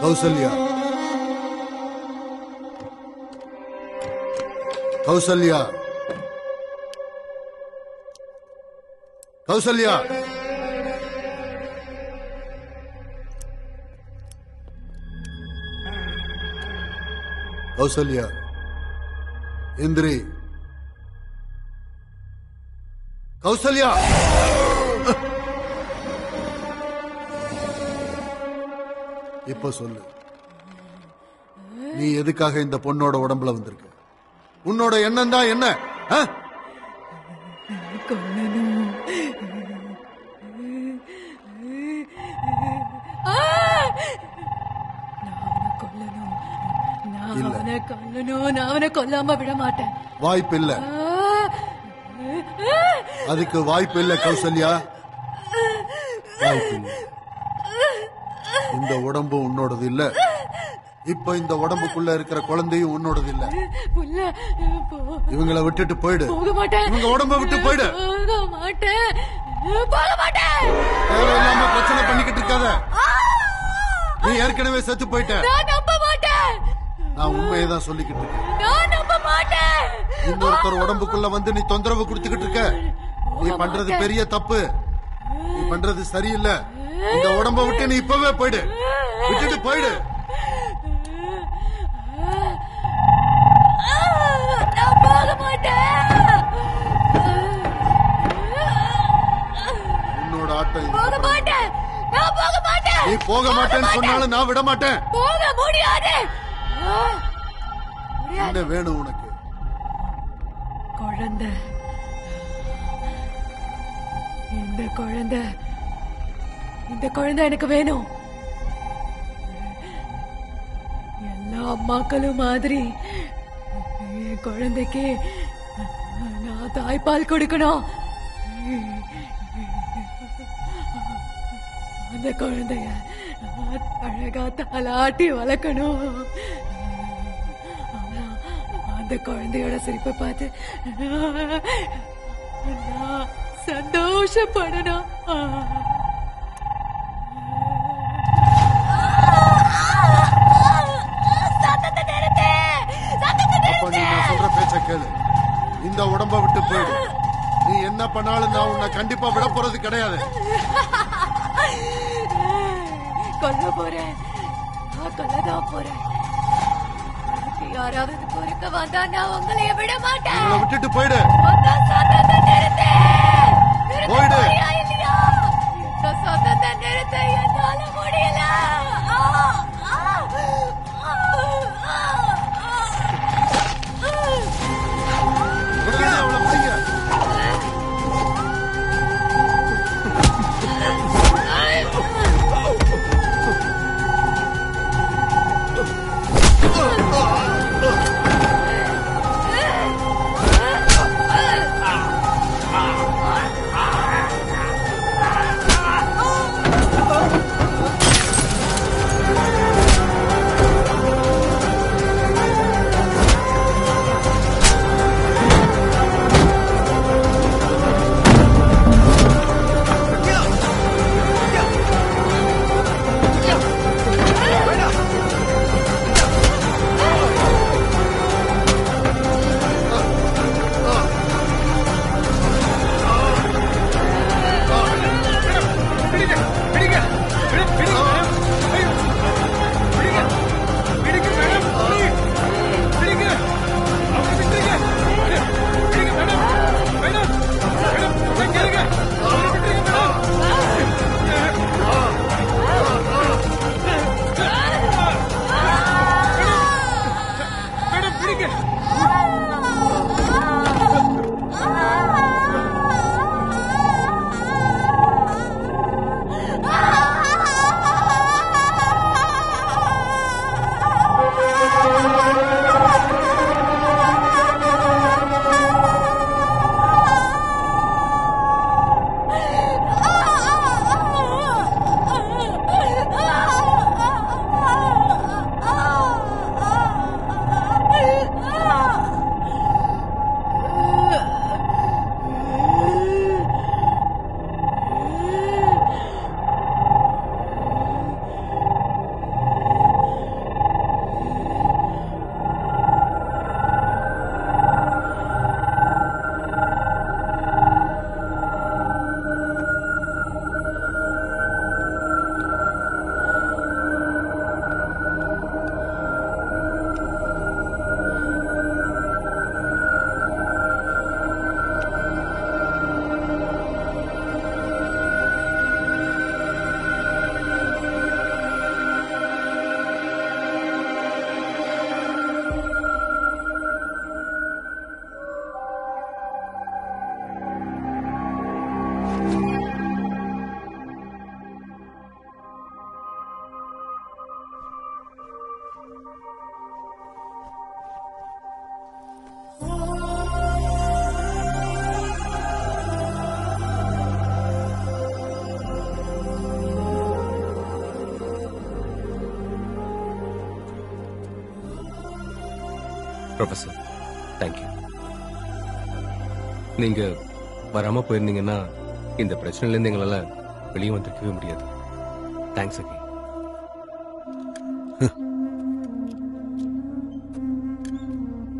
கௌசல்யா, கௌசல்யா, கௌசல்யா. கௌசல்யா, இந்திரி, கௌசல்யா, இப்ப சொல்லு, நீ எதுக்காக இந்த பொண்ணோட உடம்புல வந்திருக்க? உன்னோட எண்ணம் தான் என்ன? நான் அவனை கொல்லாம விட மாட்டேன். வாய்ப்பு இல்ல, அதுக்கு வாய்ப்பு இல்ல கௌசல்யா, வாய்ப்பு இல்ல. இந்த உடம்பு உன்னோடது இல்ல. இப்ப இந்த உடம்புக்குள்ள இருக்கிற குழந்தையும் உன்னோடது இல்ல. இவங்களை விட்டுட்டு போயிடு. போக மாட்டேன். இவங்க உடம்ப விட்டு போயிடு. போக மாட்டேன். போக மாட்டேன். தேவையில்லாம பிரச்சனை பண்ணிக்கிட்டு இருக்காத. நீ ஏற்கனவே செத்து போயிட்ட. நான் நம்ப மாட்டேன். நான் உண்மையை தான் சொல்லிக்கிட்டு இருக்கேன். நான் நம்ப மாட்டேன். இன்னொருத்தர் உடம்புக்குள்ள வந்து நீ தொந்தரவு கொடுத்துக்கிட்டு இருக்க. நீ பண்றது பெரிய தப்பு. நீ பண்றது சரியில்லை. இந்த உடம்ப விட்டு நீ இப்பவே போயிடு. விட்டுட்டு போயிடு. நான் போக மாட்டேன். உன்னோட ஆட்டம் போக மாட்டேன். நான் போக மாட்டேன். நீ போக மாட்டேன்னு சொன்னாலும் நான் விட மாட்டேன். போக முடியாது. என்ன வேணும் உனக்கு? குழந்தை. இந்த குழந்தை எனக்கு வேணும். எல்லா அம்மாக்களும் மாதிரி என் குழந்தைக்கு நான் தாய்ப்பால் கொடுக்கணும். அந்த குழந்தைய அழகா தாலாட்டி வளர்க்கணும். அந்த குழந்தையோட சிரிப்பை பார்த்து நான் சந்தோஷப்படணும். அப்ப நீ நான் சொல்ற பேச்ச கேளு. இந்த உடம்ப விட்டு போயிடு. நீ என்ன பண்ணாலும் நான் உன்னை கண்டிப்பா விட போறது கிடையாது. கொல்ல போறேன். நான் கொல்லதான் போறேன். யாராவது பொறுக்க வந்தா நான் உங்களைய விட மாட்டேன். உங்களை விட்டுட்டு போயிடு. போயிடு. இந்த சொந்தத்தை நிறுத்த என்னால முடியல. Professor thank you. நீங்க வராம போயிருந்தீங்கன்னா இந்த பிரச்சனையில இருந்து எங்களால வெளியே வந்திருக்கவே முடியாது. Thanks again.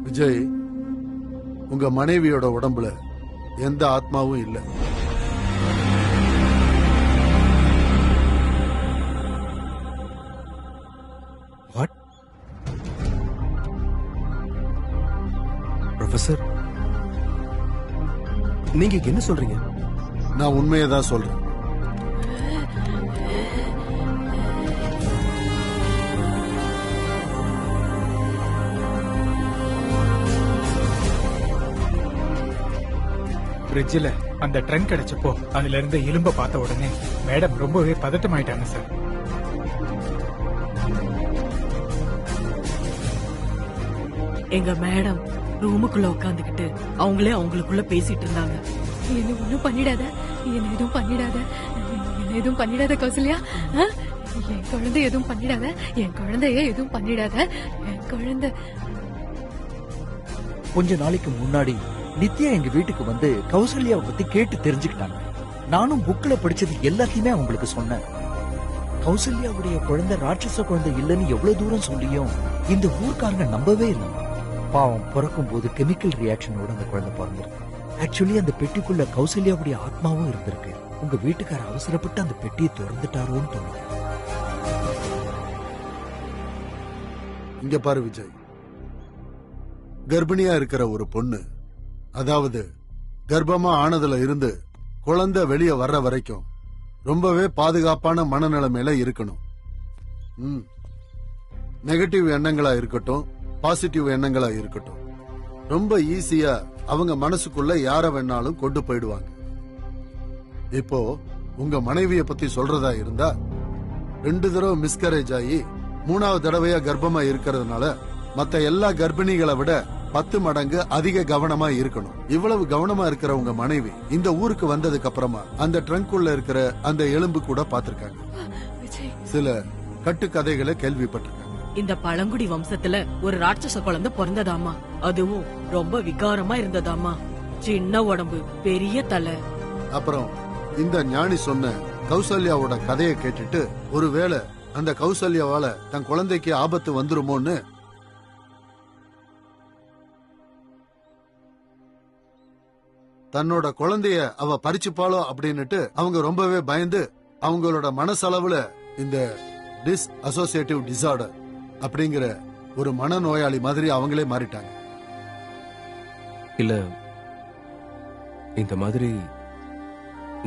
விஜய், உங்க மனைவியோட உடம்புல எந்த ஆத்மாவும் இல்ல. ப்ரொஃபசர், நீங்க என்ன சொல்றீங்க? நான் உண்மையை தான் சொல்றேன். பிரிட்ஜில் அந்த ட்ரங்க் கிடைச்சப்போ அதுல இருந்த எலும்ப பார்த்த உடனே மேடம் ரொம்பவே பதட்டமாயிட்டாங்க சார். எங்க மேடம் ரூமுக்குள்ள உட்காந்துக்கிட்டு அவங்களே அவங்களுக்குள்ள பேசிட்டு இருந்தாங்க. என்ன ஒண்ணும் பண்ணிடாத, என்ன எதுவும் பண்ணிடாத, என்ன எதுவும் பண்ணிடாத கௌசல்யா. என் குழந்தை எதுவும் பண்ணிடாத, என் குழந்தைய எதுவும் பண்ணிடாத, என் குழந்தை. கொஞ்ச நாளைக்கு முன்னாடி நித்யா எங்க வீட்டுக்கு வந்து கௌசல்யாவை பத்தி கேட்டு தெரிஞ்சுக்கிட்டாங்க. நானும் புக்ல படிச்சது எல்லாத்தையுமே அவங்களுக்கு சொன்னேன். கௌசல்யாவுடைய குழந்தை ராட்சச குழந்தை இல்லைன்னு எவ்வளவு தூரம் சொல்லியும் இந்த ஊர்க்காரங்க நம்பவே இல்லை. பாவம், பிறக்கும் போது கெமிக்கல் ரியாக்ஷனோட அந்த குழந்தை பிறந்திருக்கு. ஆக்சுவலி அந்த பெட்டிக்குள்ள கௌசல்யாவுடைய ஆத்மாவும் இருந்திருக்கு. உங்க வீட்டுக்கார அவசரப்பட்டு அந்த பெட்டியை திறந்துட்டாரோன்னு தோணுது. இங்க பாரு விஜய், கர்ப்பிணியா இருக்கிற ஒரு பொண்ணு, அதாவது கர்ப்பமா ஆனதுல இருந்து குழந்தை வெளியே வர்ற வரைக்கும் ரொம்பவே பாதுகாப்பான மனநிலைமையில இருக்கணும். நெகட்டிவ் எண்ணங்களா இருக்கட்டும், பாசிட்டிவ் எண்ணங்களா இருக்கட்டும், ரொம்ப ஈஸியா அவங்க மனசுக்குள்ள யார வேணாலும் கொண்டு போயிடுவாங்க. இப்போ உங்க மனைவிய பத்தி சொல்றதா இருந்தா 2 தடவை மிஸ்கரேஜ் ஆகி 3வது தடவையா கர்ப்பமா இருக்கிறதுனால மத்த எல்லா கர்ப்பிணிகளை விட 10 மடங்கு அதிக கவனமா இருக்கணும். இவ்வளவு கவனமா இருக்கிற உங்க மனைவி இந்த ஊருக்கு வந்ததுக்கு அப்புறமா அந்த ட்ரங்க்குள்ள இருக்கிற அந்த எலும்பு கூட பாத்திருக்காங்க. சில கட்டுக்கதைகளை கேள்விப்பட்டிருக்காங்க. இந்த பழங்குடி வம்சத்துல ஒரு ராட்சச குழந்தை பிறந்ததாமா. அதுவும் ரொம்ப விகாரமா இருந்ததாமா. சின்ன உடம்பு, பெரிய தலை. அப்புறம் இந்த ஞானி சொன்ன கௌசல்யாவோட கதையை கேட்டுட்டு ஒருவேளை அந்த கௌசல்யாவால தன் குழந்தைக்கு ஆபத்து வந்துருமோன்னு தன்னோட குழந்தைய அவ பறிச்சுப்பாளோ அப்படின்னுட்டு அவங்க ரொம்பவே பயந்து அவங்களோட மனசளவுல இந்த டிஸ் அசோசியேட்டிவ் டிசார்டர் அப்படிங்கிற ஒரு மனநோயாளி மாதிரி அவங்களே மாறிட்டாங்க. இல்ல, இந்த மாதிரி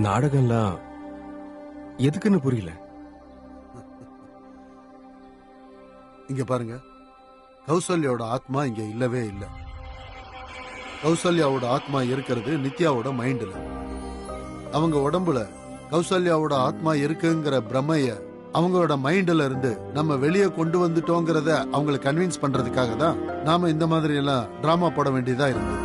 நாடகம்லாம் எதுக்குன்னு புரியல. இங்க பாருங்க, கௌசல்யாவோட ஆத்மா இங்க இல்லவே இல்லை. கௌசல்யாவோட ஆத்மா இருக்கிறது நித்யாவோட மைண்ட்ல. அவங்க உடம்புல கௌசல்யாவோட ஆத்மா இருக்குங்கிற பிரமைய அவங்களோட மைண்ட்ல இருந்து நம்ம வெளியே கொண்டு வந்துட்டோங்கிறத அவங்களை கன்வின்ஸ் பண்றதுக்காக தான் நாம இந்த மாதிரி எல்லாம் டிராமா போட வேண்டியதா இருந்தது.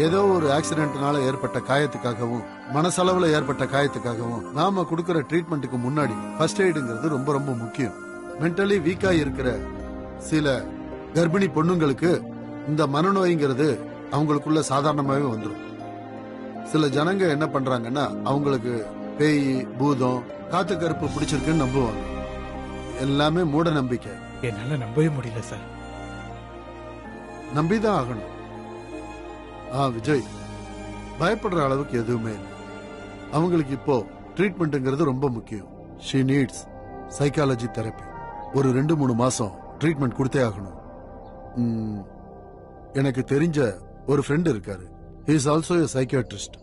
ஏதோ ஒரு ஆக்சிடென்ட்னால ஏற்பட்ட காயத்துக்காகவும் மனசளவுல ஏற்பட்ட காயத்துக்காகவும் நாம கொடுக்கிற ட்ரீட்மெண்ட்டுக்கு முன்னாடி ஃபர்ஸ்ட் எய்டுங்கிறது ரொம்ப ரொம்ப முக்கியம். மென்டலி வீக்கா இருக்கிற சில கர்ப்பிணி பொண்ணுங்களுக்கு இந்த மனநோய்ங்கிறது அவங்களுக்குள்ள சாதாரணமாவே வந்துடும். சில ஜனங்க என்ன பண்றாங்கன்னா அவங்களுக்கு பேய், பூதம், காத்து கருப்பு பிடிச்சிருக்குன்னு நம்புவாங்க. எல்லாமே மூட நம்பிக்கை. என்னால நம்பவே முடியல சார். நம்பிதான் ஆகணும். விஜய், பயப்படுற அளவுக்கு எதுவுமே இல்லை. அவங்களுக்கு இப்போ ட்ரீட்மெண்ட்ங்கிறது ரொம்ப முக்கியம். She needs psychology therapy. ஒரு 2-3 மாசம் ட்ரீட்மெண்ட் கொடுத்தே ஆகணும். எனக்கு தெரிஞ்ச ஒரு ஃப்ரெண்ட் இருக்காரு. He is also a psychiatrist.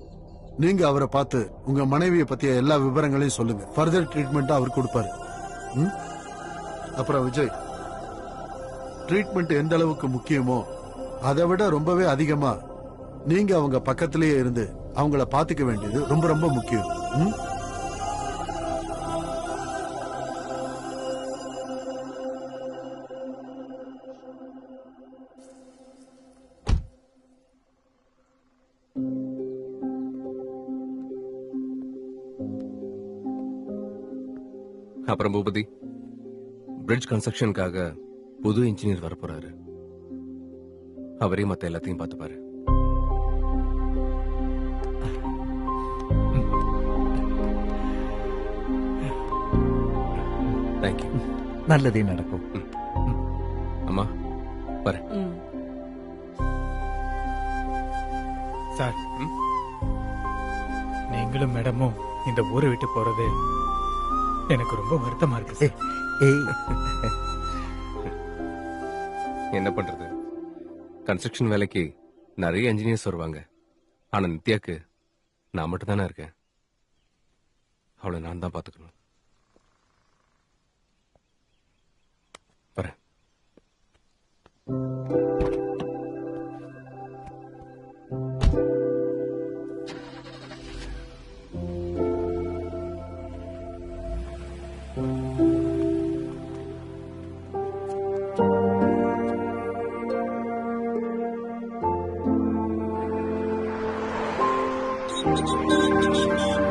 நீங்க அவரை பார்த்து உங்க மனைவியை பத்திய எல்லா விவரங்களையும் சொல்லுங்க. ஃபர்தர் ட்ரீட்மெண்ட் அவர் கொடுப்பாரு. அப்புறம் விஜய், ட்ரீட்மெண்ட் எந்த அளவுக்கு முக்கியமோ அதை விட ரொம்பவே அதிகமா நீங்க அவங்க பக்கத்திலேயே இருந்து அவங்கள பாத்துக்க வேண்டியது ரொம்ப ரொம்ப முக்கியம். அப்புறம் பூபதி, பிரிட்ஜ் கன்ஸ்ட்ரக்ஷனுக்காக புது இன்ஜினியர் வரப்போறாரு. அவரே மத்த எல்லாத்தையும் பார்த்துப்பாரு. தேங்க்யூ. நல்லதே நடக்கும். அம்மா வரேன். சார், நீங்களும் மேடமும் இந்த ஊரை விட்டு போறது எனக்கு ரொம்ப வருத்தமா இருக்கு சார். என்ன பண்றது, கன்ஸ்ட்ரக்ஷன் வேலைக்கு நிறைய இன்ஜினியர்ஸ் வருவாங்க. ஆனா நித்யாக்கு நான் மட்டும் தானே இருக்கேன். அவளை நான் தான் பாத்துக்கணும். வரேன். Thank you.